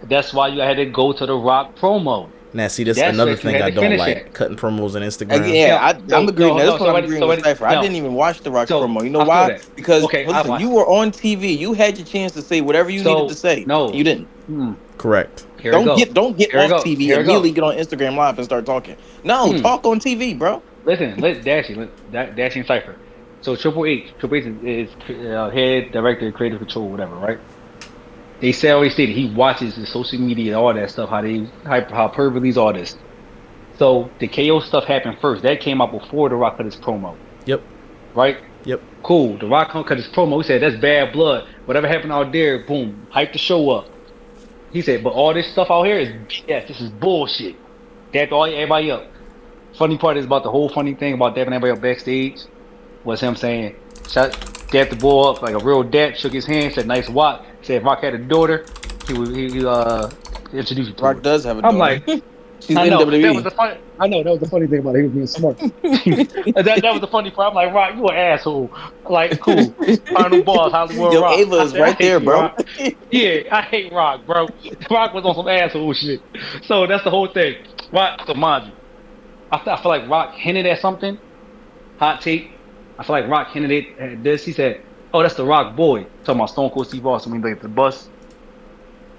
That's why you had to go to the Rock promo. Now, see, this That's another what you thing had I to don't finish like: at. cutting promos on Instagram. Yeah, I'm agreeing. No, That's what so I'm agreeing with Cypher. I no. didn't even watch the Rock's So promo. You know I feel why? that. Because Okay, I listen, watched. you were on TV. You had your chance to say whatever you needed to So say. no. You didn't. Correct. Here we go. Don't get Here we off go. TV Here and we go. immediately get on Instagram Live and start talking. No, talk on TV, bro. Listen, Dashi and Cypher. So Triple H is head director, creative control, whatever, right? They say always stated he watches the social media, all that stuff, how Perv release all this. So the KO stuff happened first. That came out before The Rock cut his promo, Yep. right? Yep. Cool. The Rock cut his promo. He said that's bad blood. Whatever happened out there, boom, hype the show up. He said, but all this stuff out here is BS. This is bullshit. Dapped everybody up. Funny part is about the whole funny thing about dapping everybody up backstage was him saying, dapped the boy up like a real dap, shook his hand, said nice walk. Said if Rock had a daughter, he introduced you to Rock her. does have a I'm daughter. like, She's I in know. WWE. That was the funny. I know that was the funny thing about it. He was being smart. that was the funny part. I'm like, Rock, you an asshole. Like, cool. Final boss, Hollywood Yo, Rock. Ava I is said, I right hate there, you, bro. Rock. Yeah, I hate Rock, bro. Rock was on some asshole shit. So that's the whole thing. Rock, so mind you, I feel like Rock hinted at something. Hot take. I feel like Rock hinted at this. He said, "Oh, that's the Rock boy." Talking about Stone Cold Steve Austin when he played the bus.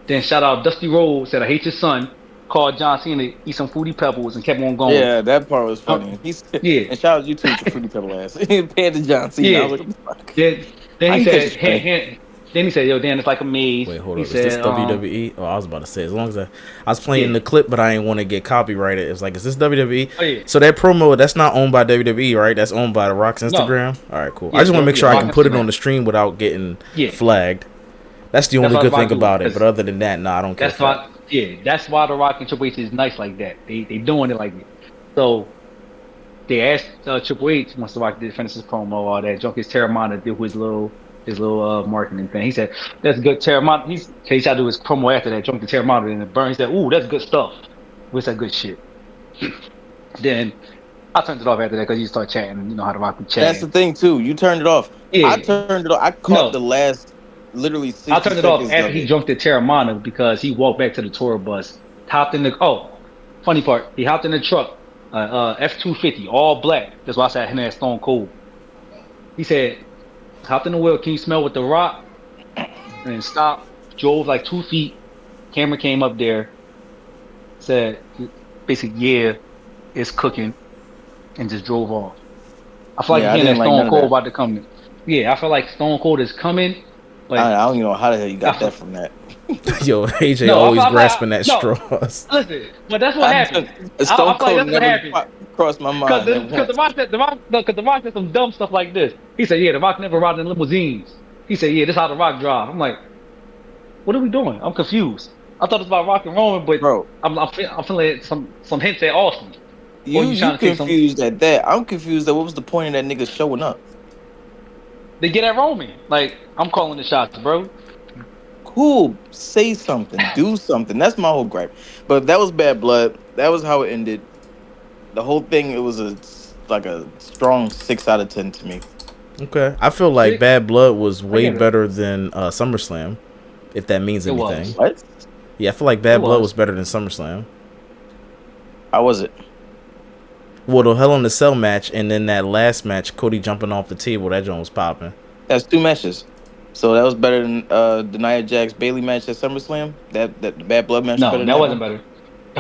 Then shout out Dusty Rhodes said, "I hate your son." Called John Cena to eat some fruity pebbles and kept on going. Yeah, that part was funny. Yeah, And shout out you too with your fruity pebble ass. Paired to John Cena. I yeah. was like, what the fuck? Then How he you catch said, this funny? then he said, "Yo, Dan, it's like a maze." Wait, hold He up. Is this said, WWE? Oh, I was about to say, as long as I was playing Yeah. the clip, but I didn't want to get copyrighted. It's like, is this WWE? Oh, yeah. So that promo, that's not owned by WWE, right? That's owned by The Rock's Instagram. All right, cool. Yeah, I just want to make sure I Rock can put it Instagram. on the stream without getting Yeah. flagged. That's the only why good Rock thing do it, about it. 'cause But other than that, I don't care. That's why The Rock and Triple H is nice like that. They doing it like that. So they asked Triple H once The Rock did finish his promo, all that junk, his Terramana did his little marketing thing. He said, "That's good Terramana." He tried to do his promo after that, junk the Terramana and it burned. He said, "Ooh, that's good stuff." What's that good shit? Then I turned it off after that because you start chatting. You know how The Rock be chatting. That's the thing too. You turned it off. Yeah. I turned it off. I caught the last literally 60 I turned it off seconds after of he it. jumped at Terramana because he walked back to the tour bus, hopped in the funny part, he hopped in the truck, F-250, all black. That's why I said him at Stone Cold. He said, hopped in the wheel, can you smell with The Rock? And then stopped, drove like 2 feet. Camera came up there, said, basically, yeah, it's cooking, and just drove off. I feel like Yeah, I again that didn't like Stone none of Cold that. about to come. Yeah, I feel like Stone Cold is coming. But I don't even know how the hell you got that from that. Yo, AJ No, always I- grasping at no. straws. Listen, but that's what happened. A Stone I feel Cold like that's what never happened. crossed my mind. Because the Rock said some dumb stuff like this. He said, "Yeah, The Rock never ride in limousines." He said, "Yeah, this is how The Rock drive." I'm like, what are we doing? I'm confused. I thought it was about Rock and Roman, but Bro, I'm feeling some hints at Austin. you confused at that. I'm confused at what was the point of that nigga showing up. They get at Roman. Like, I'm calling the shots, bro. Cool, say something, do something. That's my whole gripe. But that was bad blood. That was how it ended. The whole thing, it was a strong 6 out of 10 to me. Okay, I feel like Bad Blood was way get it. better than SummerSlam, if that means It anything. was. What? Yeah, I feel like Bad It Blood was. was better than SummerSlam. How was it? Well, the Hell in the Cell match, and then that last match, Cody jumping off the table, that joint was popping. That's 2 matches. So that was better than the Nia Jax Bailey match at SummerSlam. That the Bad Blood match was better No, than that wasn't one? better.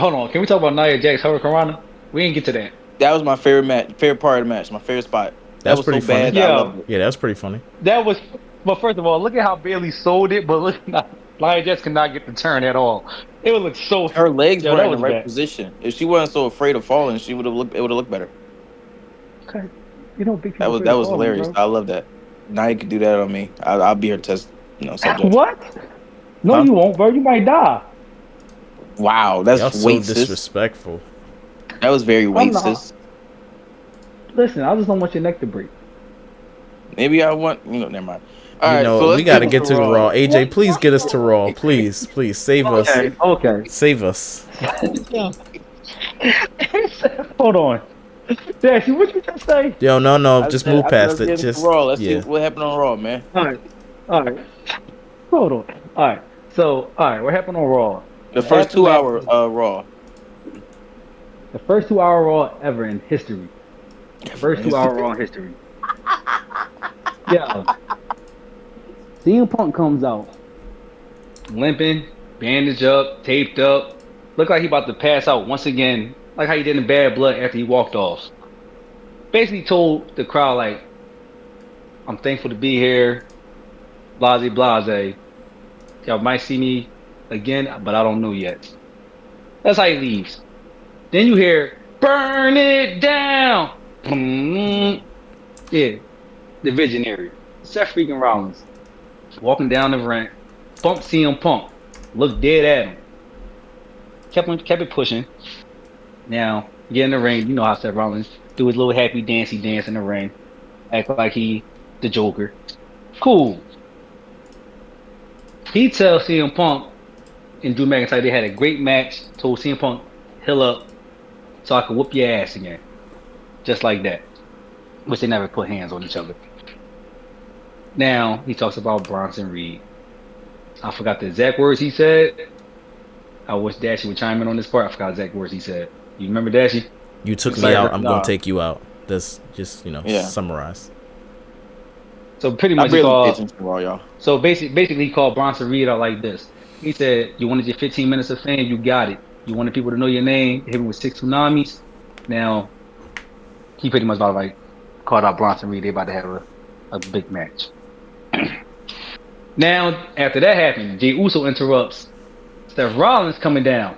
Hold on, can we talk about Nia Jax, Hurricanrana? We didn't get to that. That was my favorite match, favorite part of the match, my favorite spot. That was pretty so funny. bad that I loved it. Yeah, that was pretty funny. That was, but first of all, look at how Bailey sold it. But look, Nia Jax cannot get the turn at all. It would look so. Her legs Yo, were that in the was right bad. position. If she wasn't so afraid of falling, she would have looked. It would have looked better. Okay. You know, big That was hilarious. I love that. Nia could do that on me. I'll be her test. Subject. What? No, Huh? you won't, bro. You might die. Wow, that's Y'all so weight, sis. disrespectful. That was very weight, not. sis. Listen, I just don't want your neck to break. Maybe I want. Never mind. All right, so we got to get to the Raw. AJ, please get us to Raw. Please, save us. Okay. Save us. Hold on. Dashi, what you just say? Yo, no, just move past it. Let's Just Raw. Let's see what happened on Raw, man. All right. Hold on. All right. So, what happened on Raw? The first 2 hour Raw. The first 2 hour Raw ever in history. First 2 hour Raw in history. Yeah. CM Punk comes out, limping, bandaged up, taped up, look like he about to pass out once again, like how he did in Bad Blood after he walked off. Basically told the crowd like, "I'm thankful to be here, blase blase. Y'all might see me again, but I don't know yet." That's how he leaves. Then you hear, "Burn it down." Yeah, the visionary, Seth freaking Rollins, walking down the ramp, bumped CM Punk, looked dead at him, kept it pushing. Now, get in the ring, you know how Seth Rollins do his little happy dancey dance in the ring, act like he the Joker. Cool. He tells CM Punk and Drew McIntyre they had a great match, told CM Punk, heal up so I could whoop your ass again. Just like that. Which they never put hands on each other. Now, he talks about Bronson Reed. I forgot the exact words he said. I wish Dashi would chime in on this part. I forgot the exact words he said. You remember Dashi? You took me out. I'm gonna take you out. That's just summarize. So pretty much So basically, he called Bronson Reed out like this. He said, "You wanted your 15 minutes of fame. You got it. You wanted people to know your name. Hit me with 6 tsunamis. Now, he pretty much about like called out Bronson Reed. They about to have a big match." Now, after that happened, Jey Uso interrupts. Seth Rollins coming down.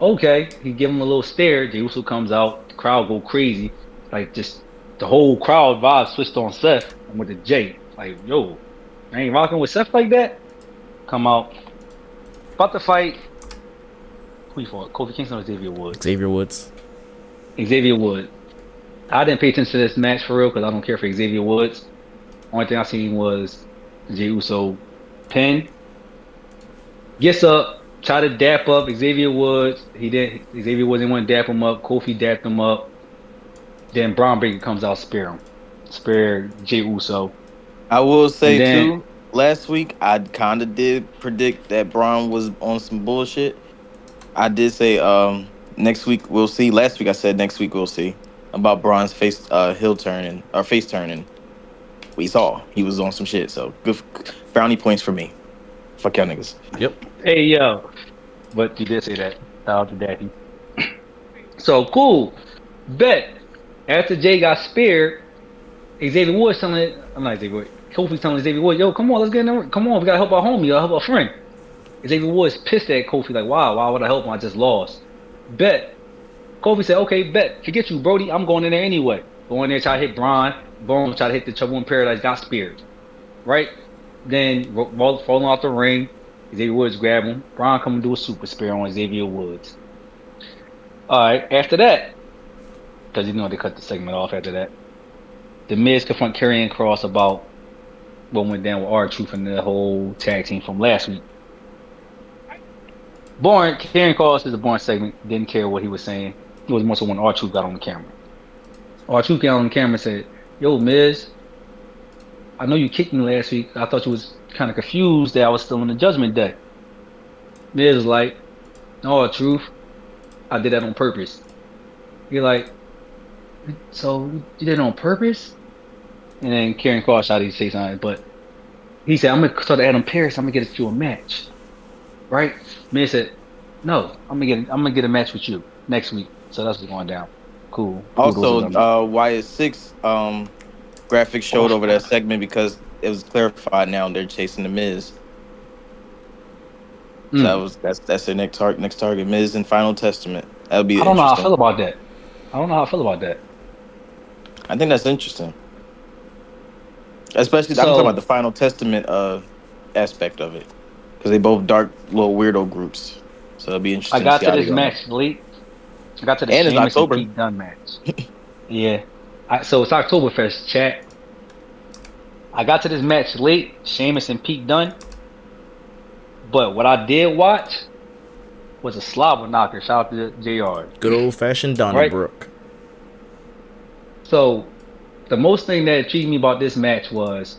Okay, he give him a little stare. Jey Uso comes out. The crowd go crazy. Like just the whole crowd vibe switched on Seth and with the Jey. Like, yo, I ain't rocking with Seth like that. Come out. About to fight. Who you fought? Kofi Kingston or Xavier Woods? Xavier Woods. Xavier Woods. I didn't pay attention to this match for real because I don't care for Xavier Woods. Only thing I seen was Jey Uso pin. Gets up, try to dap up Xavier Woods. He didn't. Xavier Woods didn't want to dap him up. Kofi dapped him up. Then Braun Breaker comes out, spare Jey Uso. I will say too, last week I kind of did predict that Braun was on some bullshit. I did say next week we'll see. Last week I said next week we'll see about Braun's face turning. We saw he was on some shit. So good brownie points for me. Fuck y'all niggas. Yep. Hey yo, but you did say that. Shout out to Daddy. So cool. Bet after Jay got speared, Xavier Woods Kofi telling Xavier Woods, "Yo, come on, let's get in there. Come on, we gotta help our homie. Gotta help our friend." Xavier Woods pissed at Kofi like, why would I help him? I just lost. Bet. Kofi said, "Okay, bet. Forget you, Brody. I'm going in there anyway." Go in there, try to hit Braun. Braun try to hit the Trouble in Paradise. Got speared. Right. Then falling off the ring. Xavier Woods grab him. Braun come and do a super spear on Xavier Woods. Alright, after that, because they cut the segment off after that, The Miz confront Karrion Kross about what went down with R-Truth and the whole tag team from last week. Karrion Kross is a boring segment. Didn't care what he was saying. It was more so when R-Truth got on the camera. R-Truth got on the camera and said, "Yo, Miz, I know you kicked me last week. I thought you was kind of confused that I was still in the Judgment Day." Miz was like, "No, truth, I did that on purpose." You're like, "So you did it on purpose?" And then Karrion Kross tried to say something, but he said, "I'm gonna start Adam Pearce. I'm gonna get you a match, right?" Miz said, "No, I'm gonna get a match with you next week." So that's what's going down. Cool. Also, Wyatt 6 graphics showed over that segment because it was clarified now they're chasing the Miz. So that's their next target, Miz and Final Testament. That'll be. I don't know how I feel about that. I think that's interesting, especially I'm talking about the Final Testament aspect of it because they both dark little weirdo groups. So it'll be interesting. I got to this match late. I got to the Sheamus and Pete Dunne match. Yeah. So it's Oktoberfest, chat. I got to this match late, Sheamus and Pete Dunne. But what I did watch was a slobber knocker. Shout out to JR. Good old fashioned Donnybrook. Right? So the most thing that intrigued me about this match was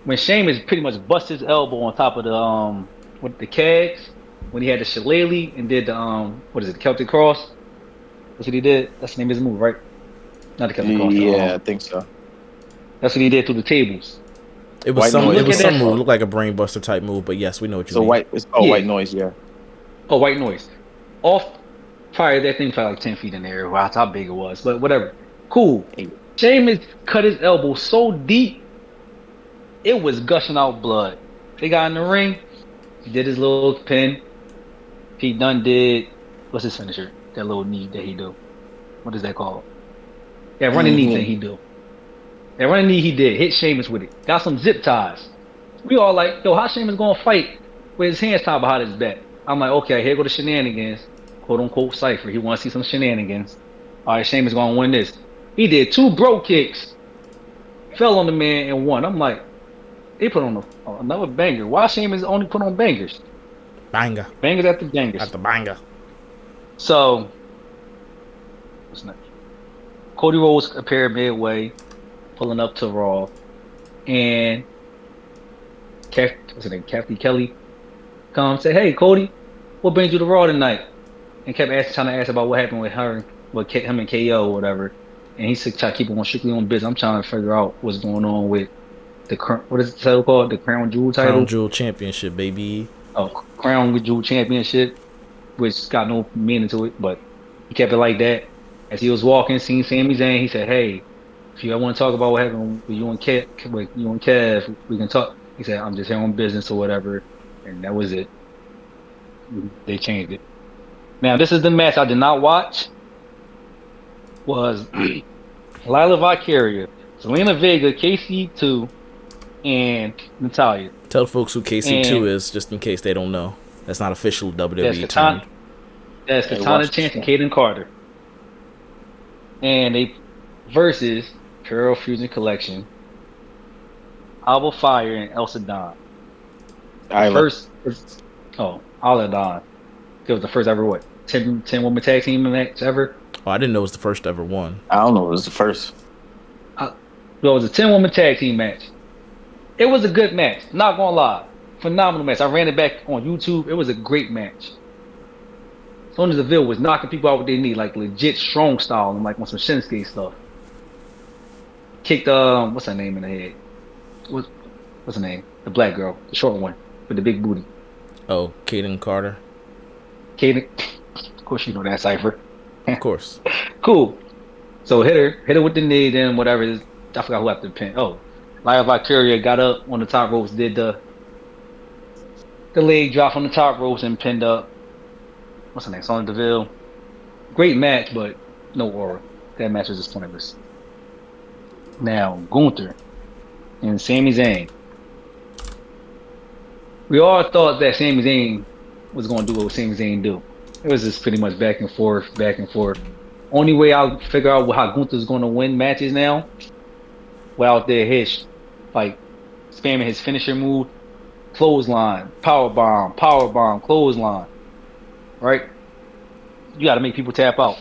when Sheamus pretty much bust his elbow on top of the with the kegs. when he had the shillelagh and did the what is it, the Celtic Cross? That's what he did. That's the name of his move, right? Not the Celtic Cross. Yeah, I think so. That's what he did through the tables. It was White some. noise. It was Look at some that. move. It looked like a brainbuster type move, but yes, we know what you So mean. it's called Yeah. white noise. Yeah. Oh, white noise. Off fire, that thing felt like 10 feet in the air. Wow, that's how big it was. But whatever. Cool. Sheamus cut his elbow so deep, it was gushing out blood. They got in the ring. He did his little pin. He done did, what's his finisher? That little knee that he do. What is that called? That running knee thing he do. That running knee he did. Hit Sheamus with it. Got some zip ties. We all like, yo, how Sheamus gonna fight with his hands tied behind his back? I'm like, okay, here go the shenanigans. Quote unquote cipher. He wants to see some shenanigans. All right, Sheamus gonna win this. He did 2 bro kicks. Fell on the man and won. I'm like, they put on another banger. Why Sheamus only put on bangers? Banger. Bangers after bangers. At the banger. So, what's next? Cody Rhodes appeared midway, pulling up to Raw, and what's her name? Kathy Kelly come say, "Hey, Cody, what brings you to Raw tonight?" And kept trying to ask about what happened with her, with him and KO or whatever. And he said, "Try to keep it on strictly on business." I'm trying to figure out what's going on with the what is the title called? The Crown Jewel title. Crown Jewel Championship, baby. Oh, Crown Jewel Championship, which got no meaning to it, but he kept it like that. As he was walking, seeing Sami Zayn, he said, "Hey, if you want to talk about what happened with you and Kev, we can talk." He said, "I'm just here on business or whatever," and that was it. They changed it. Now, this is the match I did not watch. Was Lila Valkyria, Zelina Vega, KC2, and Natalya. Tell folks who KC2 is, just in case they don't know. That's not official WWE term. That's Katana Chance and Kaden Carter. And they versus Pure Fusion Collection, Alba Fire, and Elsa Dawn. Isla Dawn. It was the first ever 10 woman tag team match ever. Oh, I didn't know it was the first ever one. I don't know. It was the first. It was a 10 woman tag team match. It was a good match. Not gonna lie, phenomenal match. I ran it back on YouTube. It was a great match. Sonya Deville was knocking people out with their knee, like legit strong style, and like on some Shinsuke stuff. Kicked what's her name in the head? What's her name? The black girl, the short one with the big booty. Oh, Kaden Carter. Kaden, of course you know that cipher. Of course. Cool. So hit her with the knee, then whatever. I forgot who had the pin. Oh, Lila Valkyria got up on the top ropes, did the leg drop on the top ropes and pinned up. What's her name? Sonya Deville. Great match, but no aura. That match was just pointless. Now, Gunther and Sami Zayn. We all thought that Sami Zayn was going to do what Sami Zayn do. It was just pretty much back and forth. Only way I'll figure out how Gunther's going to win matches now, without their hits, like spamming his finisher move, clothesline, power bomb, clothesline. Right? You got to make people tap out.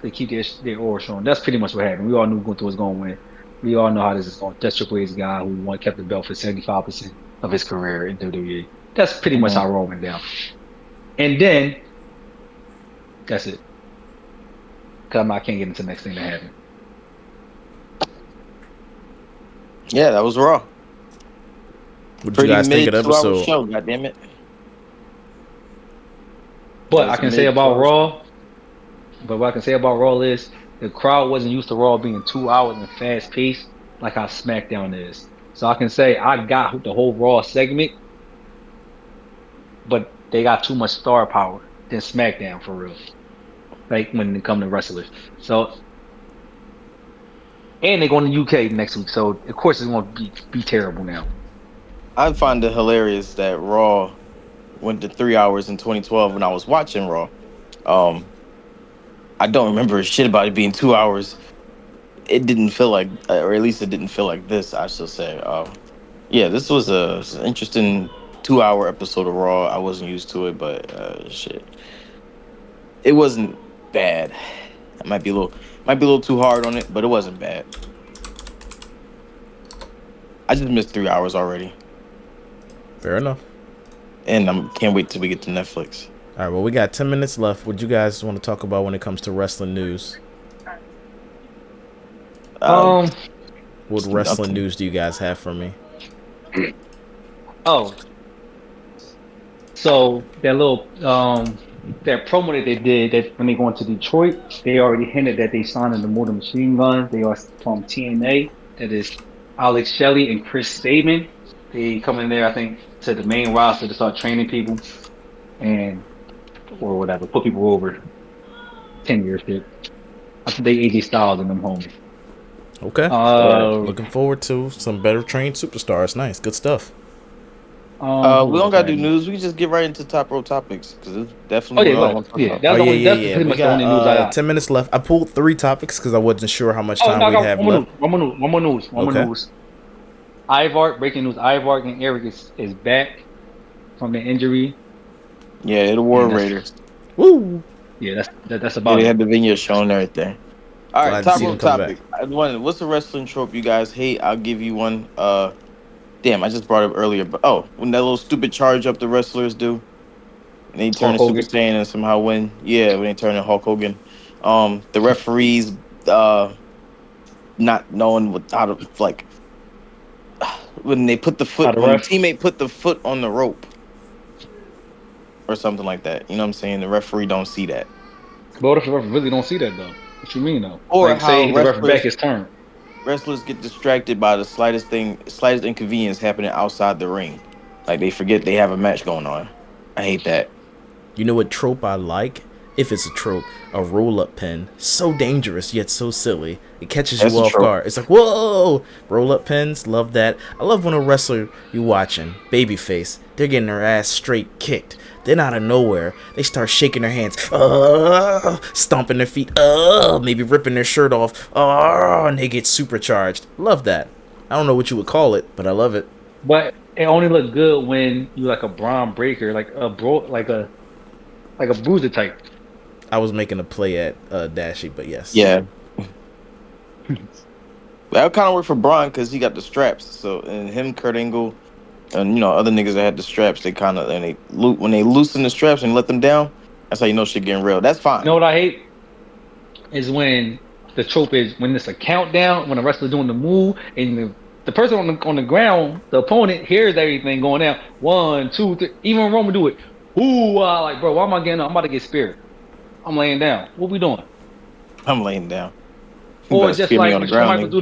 They keep their aura showing. That's pretty much what happened. We all knew Gunther was going to win. We all know how this is going. That's Triple H's guy who kept the belt for 75% of his career in WWE. That's pretty much how Raw went down. And then, that's it. Because I can't get into the next thing that happened. Yeah, that was Raw. What did you guys think of the episode? Show, goddammit. But I can say about Raw, what I can say about Raw is the crowd wasn't used to Raw being 2 hours and fast paced like how SmackDown is. So I can say I got the whole Raw segment, but they got too much star power than SmackDown for real. Like when it comes to wrestlers. So, and they're going to UK next week, so of course it's going to be terrible now. I find it hilarious that Raw went to 3 hours in 2012 when I was watching Raw. I don't remember shit about it being 2 hours. It didn't feel like, or at least it didn't feel like this, I should say. Yeah, this was an interesting 2 hour episode of Raw. I wasn't used to it, but shit. It wasn't bad. It might be a little too hard on it, but it wasn't bad. I just missed 3 hours already. Fair enough. and I can't wait till we get to Netflix. All right, well, we got 10 minutes left. What you guys want to talk about when it comes to wrestling news? Uh, What wrestling nothing. news do you guys have for me? Oh, so that little that promo that they did that when they go into Detroit, they already hinted that they signed the Motor Machine Guns. They are from TNA. That is Alex Shelley and Chris Sabin. They come in there, I think, to the main roster to start training people and or whatever, put people over 10 years shit. I think they AJ Styles and them homies. Okay. Right. Looking forward to some better trained superstars. Nice. Good stuff. Who We don't else gotta I do know? news. We can just get right into top row topics because it's Oh definitely yeah, what I but want to talk yeah, about. Oh, that's the yeah, only yeah, that's yeah. pretty We much the got only news I got. 10 minutes left. I pulled 3 topics because I wasn't sure how much Oh time no, I we'd got have one more left. news. One more Okay. news. Ivar, breaking news. Ivar and Eric is back from the injury, Yeah, they're the War and that's Raiders. Woo! yeah, that's Yeah, about they it. had the video showing everything. All right, Glad to top see row them come back. topic. What's a wrestling trope you guys hate? I'll give you one. Damn, I just brought it up earlier, but when that little stupid charge up the wrestlers do, and they turn Hulk to Super Hogan. Saiyan and somehow win. Yeah, when they turn to Hulk Hogan. The referees not knowing what how to like when they put the How foot the when the ref? teammate put the foot on the rope or something like that. You know what I'm saying? The referee don't see that. But what if the ref really don't see that though? What you mean though? Or Like how say the ref back his turn. wrestlers get distracted by the slightest thing, slightest inconvenience happening outside the ring. Like they forget they have a match going on. I hate that. You know what trope I like? If it's a trope, a roll up pin. So dangerous, yet so silly. It catches you That's a off trope. guard. It's like, whoa! Roll up pins, love that. I love when a wrestler you watching, babyface, they're getting their ass straight kicked. Then out of nowhere, they start shaking their hands, stomping their feet, maybe ripping their shirt off, and they get supercharged. Love that. I don't know what you would call it, but I love it. But it only look good when you like a Braun Breaker, like a bruiser type. I was making a play at Dashi, but yes. Yeah. That kind of worked for Braun because he got the straps. So and him, Kurt Angle, and other niggas that had the straps, they kind of and when they loosen the straps and let them down, that's how you know shit getting real. That's You fine. know what I hate is when the trope is when it's a countdown, when the wrestler's doing the move, and the person on the ground, the opponent hears everything going down. 1, 2, 3. Even Roman do it. Ooh, like bro, why am I getting up? I'm about to get speared. I'm laying down. What we doing? I'm laying down. You Or better just spear me like on the when Shawn ground, Michaels nigga. do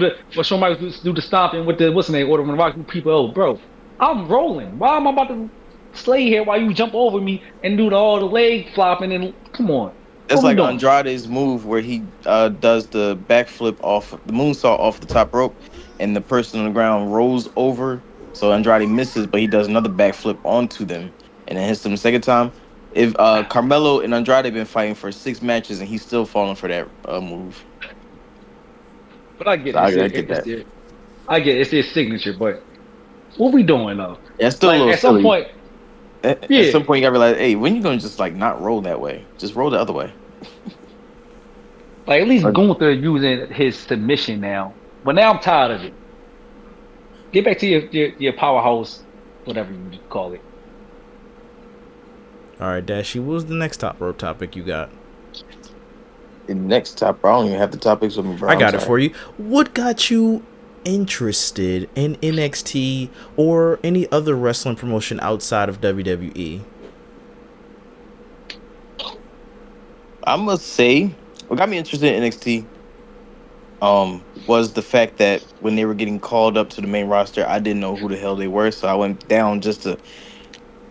the stomping with the what's the name? Order when Rock people. Oh, bro, I'm rolling. Why am I about to slay here while you jump over me and do all the leg flopping and come on? That's What we like doing? Andrade's move where he does the backflip off the moonsault off the top rope, and the person on the ground rolls over. So Andrade misses, but he does another backflip onto them, and then hits them the second time. If Carmelo and Andrade been fighting for 6 matches, and he's still falling for that move, But I get so it. I get that. It's their signature. But what we doing though? Yeah, it's still a Like little at some silly. point, At yeah. some point, you gotta realize, hey, when you gonna just like not roll that way? Just roll the other way. Like at least Or- Gunther using his submission now. But now I'm tired of it. Get back to your powerhouse, whatever you call it. All right, Dashi, what was the next top rope topic you got? The next top, I don't even have the topics with me, bro. I I'm got it sorry. for you. What got you interested in NXT or any other wrestling promotion outside of WWE? I must say, what got me interested in NXT was the fact that when they were getting called up to the main roster, I didn't know who the hell they were, so I went down just to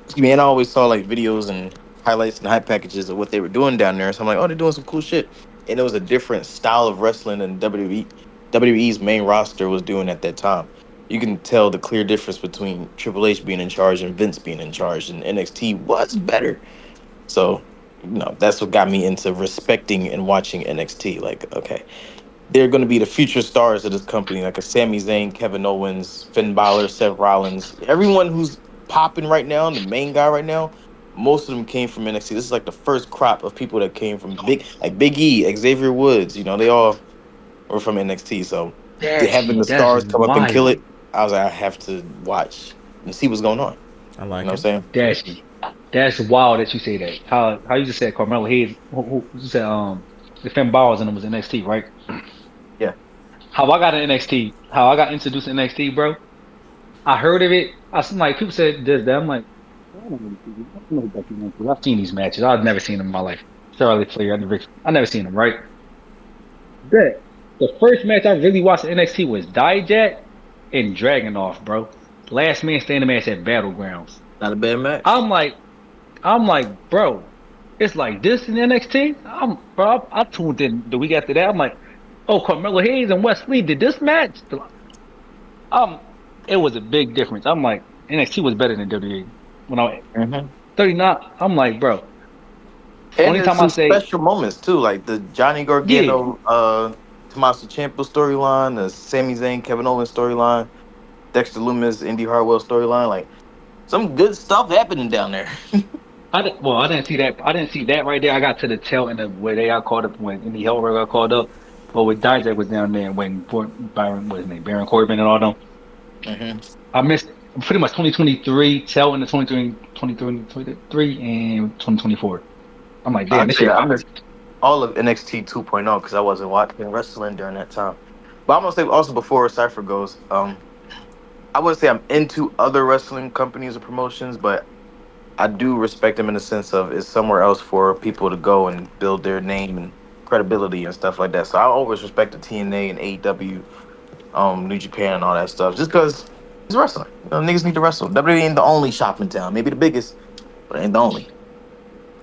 excuse me, and I always saw like videos and highlights and hype packages of what they were doing down there. So I'm like, oh, they're doing some cool shit. And it was a different style of wrestling than WWE's main roster was doing at that time. You can tell the clear difference between Triple H being in charge and Vince being in charge, and NXT was better. So, that's what got me into respecting and watching NXT. Like, okay, they're going to be the future stars of this company, like a Sami Zayn, Kevin Owens, Finn Balor, Seth Rollins. Everyone who's popping right now, the main guy right now, most of them came from NXT. This is like the first crop of people that came from Big E, Xavier Woods. They all were from NXT. So having the That's stars come up and kill wild. it, I was like, I have to watch and see what's going on. I You like know it. what I'm saying? Dashi. That's wild that you say that. How you just said Carmelo Hayes? Who you said the Finn Balor's in them was NXT, right? Yeah. How I got in NXT? How I got introduced to NXT, bro? I heard of it. I was like, people said this, that. I'm like, I don't really see this. I don't know who Becky Lynch is. I've seen these matches. I've never seen them in my life. Charlotte Flair, I never seen them, right? Bet. The first match I really watched in NXT was Dijak and Dragunov, bro. Last man standing match at Battlegrounds. Not a bad match. I'm like, bro, it's like this in NXT. I tuned in the week after that. I'm like, oh, Carmelo Hayes and Wesley did this match. Um, it was a big difference. I'm like, NXT was better than WWE. When I was Mm-hmm. 39, I'm like, bro. And Only there's time I some say, special moments too, like the Johnny yeah, Gargano, Tommaso Ciampa storyline, the Sami Zayn, Kevin Owens storyline, Dexter Lumis, Indy Hartwell storyline. Like some good stuff happening down there. I didn't see that. I didn't see that right there. I got to the tail end of where they got called up when Indy Hellraiser got called up, but with Dijak was down there when Byron, what's his name, Baron Corbin and all them. Mm-hmm. I missed pretty much 2023, tail end of 2023 and 2024. I'm like, damn, I'd this say shit. I missed all of NXT 2.0 because I wasn't watching wrestling during that time. But I'm gonna say also before Cypher goes, I wouldn't say I'm into other wrestling companies or promotions, but I do respect them in the sense of it's somewhere else for people to go and build their name and credibility and stuff like that. So I always respect the TNA and AEW, New Japan and all that stuff, just because it's wrestling. You know, niggas need to wrestle. WWE ain't the only shop in town, maybe the biggest, but it ain't the only.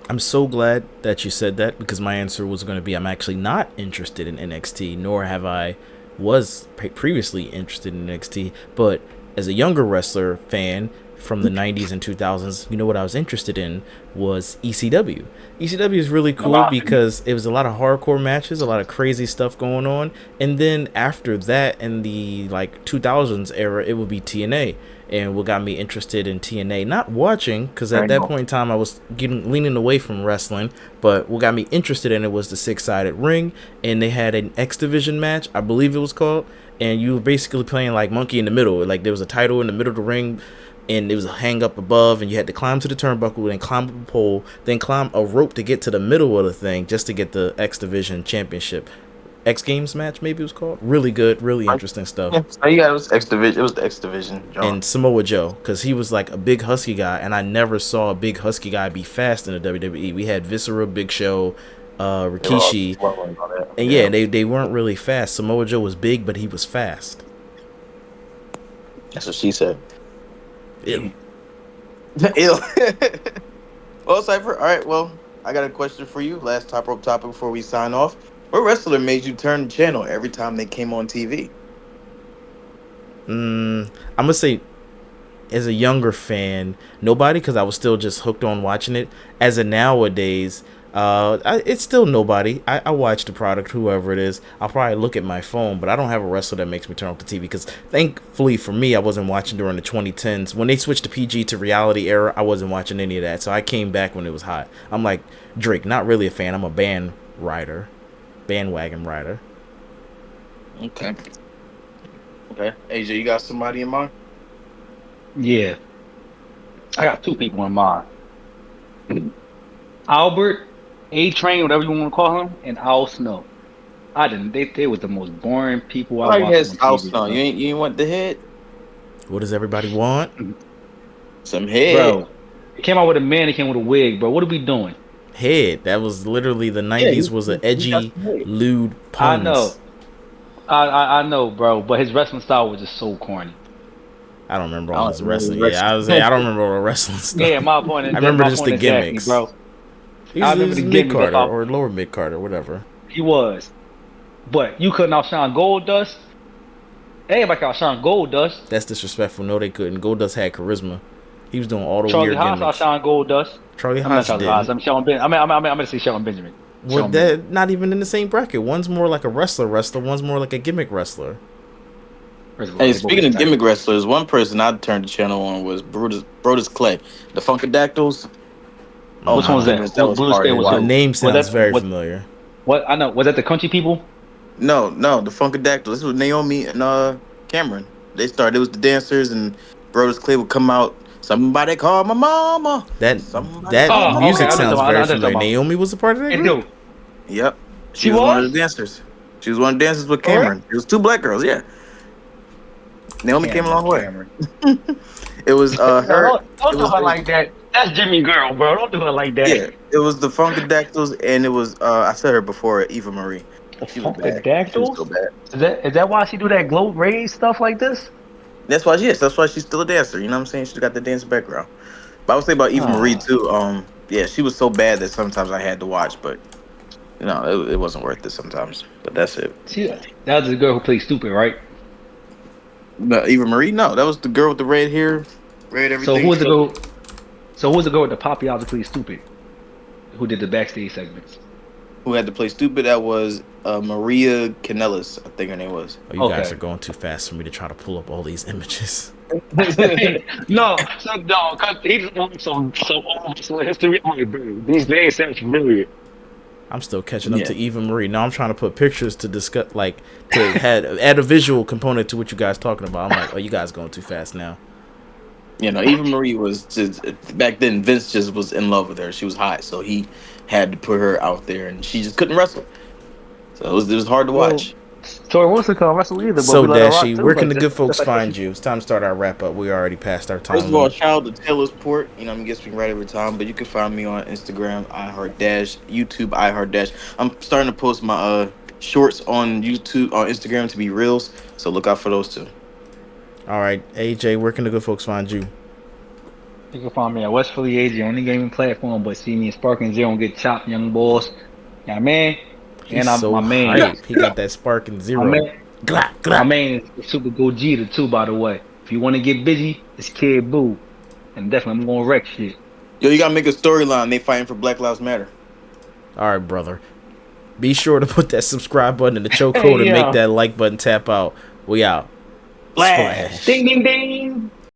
I'm so glad that you said that because my answer was going to be I'm actually not interested in NXT, nor have I was previously interested in NXT. But as a younger wrestler fan from the 90s and 2000s, you know what I was interested in was ECW. ECW is really cool because it was a lot of hardcore matches, a lot of crazy stuff going on. And then after that, in the like 2000s era, it would be TNA. And what got me interested in TNA, not watching, because at that point in time I was leaning away from wrestling, but what got me interested in it was the six-sided ring, and they had an X Division match, I believe it was called, and you were basically playing like monkey in the middle. Like there was a title in the middle of the ring, and it was a hang up above, and you had to climb to the turnbuckle, then climb up a pole, then climb a rope to get to the middle of the thing just to get the X Division championship. X Games match, maybe it was called. Really good, really interesting stuff. Yeah, so yeah, it was X Division. It was the X Division. John. And Samoa Joe, because he was like a big husky guy, and I never saw a big husky guy be fast in the WWE. We had Viscera, Big Show, Rikishi, and yeah, they weren't really fast. Samoa Joe was big, but he was fast. That's what she said. Ew. Ew. Well, Cypher, all right, well, I got a question for you. Last top rope topic before we sign off. What wrestler made you turn the channel every time they came on TV? I'm gonna say, as a younger fan, nobody, because I was still just hooked on watching it. As a nowadays, it's still nobody. I watch the product, whoever it is. I'll probably look at my phone, but I don't have a wrestler that makes me turn off the TV, because thankfully for me, I wasn't watching during the 2010s. When they switched to PG to reality era, I wasn't watching any of that, so I came back when it was hot. I'm like Drake, not really a fan. I'm a bandwagon rider. Okay. AJ, you got somebody in mind? yeah, I got two people in mind. Albert, A-Train, whatever you want to call him, and Al Snow. I didn't. They was the most boring people I All right, watched yes, on I'll TV, know. You ain't want the head? What does everybody want? Some head. bro. He came out with a man. He came with a wig, bro. What are we doing? Head. That was literally the Yeah, 90s. Was an he got edgy, some head. lewd I puns. know. I know, bro. But his wrestling style was just so corny. I don't remember I all don't his remember wrestling. wrestling. Yeah, I don't remember all the wrestling stuff. Yeah, my point. I remember just the exactly, gimmicks. bro. He I was remember the mid gimmicks. Carter or lower mid Carter, whatever. He was. But you couldn't outshine Goldust. Everybody could outshine Goldust. That's disrespectful. No, they couldn't. Goldust had charisma. He was doing all the Charlie weird Haas gimmicks. outshine Goldust. Charlie I'm not Haas Charlie didn't. Haas. I'm Shelton Benjamin. I'm gonna say Shelton Benjamin. Well, Shelton Benjamin. that not even in the same bracket. One's more like a wrestler. One's more like a gimmick wrestler. First of all, Hey, they both speaking of retired. gimmick wrestlers, one person I turned the channel on was Brodus Clay, the Funkadactyls. Oh Which my one's that? goodness, that was Blue hard Sky to was The who? watch. name Was sounds that very what? familiar. What I know was that the country people? No, the Funkadactyls. This was Naomi and Cameron. They started. It was the dancers, and Brodus Clay would come out Somebody call my mama. That Somebody call my music mama. sounds I very understand familiar. about- Naomi was a part of that It group? do. Yep. She was one of was? the dancers. She was one of the dancers with For real? Cameron. It was two black girls, yeah. Naomi came a long way. Cameron. It was No, her. don't It do was her like that. That's Jimmy Girl, bro. Don't do her like that. yeah. It was the Funkadactyls, and it was I said her before, Eva Marie. The She was bad. She was so Funkadactyls? bad. Is that why she do that glow rays stuff like this? That's why she is. That's why she's still a dancer. You know what I'm saying? She's got the dance background. But I would say about Eva Marie too. Yeah, she was so bad that sometimes I had to watch, but it wasn't worth it sometimes. But that's it. That was the girl who played stupid, right? No, Eva Marie? No, that was the girl with the red hair, red everything. So who was the girl? So who was the girl with the poppy eyes who played stupid? Who did the backstage segments? Who had to play stupid? That was Maria Kanellis, I think her name was. Oh, you guys are going too fast for me to try to pull up all these images. No, because he's on some old history. I'm like, bro, these names sound familiar. I'm still catching up to Eva Marie. Now I'm trying to put pictures to discuss, like, to add a visual component to what you guys talking about. I'm like, oh, you guys going too fast now. Eva Marie was just back then. Vince just was in love with her. She was hot, so he had to put her out there, and she just couldn't wrestle. So it was hard to watch. Tori Wilson can't wrestle either. But So Dashi, where can the good folks find you? It's time to start our wrap up. We already passed our time. First of all, shout out to Taylor's Port. I'm guessing right every time, but you can find me on Instagram, iHeartDash, YouTube, iHeartDash. I'm starting to post my shorts on YouTube, on Instagram to be reels. So look out for those too. All right, AJ, where can the good folks find you? You can find me at West Philly AJ on the gaming platform, but see me in Sparking Zero and get chopped, young boss. Yeah, man. He's and so my man. hype. He got that Sparking Zero. My man is Super Gogeta too, by the way. If you want to get busy, it's Kid Boo. And definitely I'm going to wreck shit. Yo, you got to make a storyline. They fighting for Black Lives Matter. All right, brother. Be sure to put that subscribe button in the choke code and make that like button tap out. We out. Splash. Ding, ding, ding.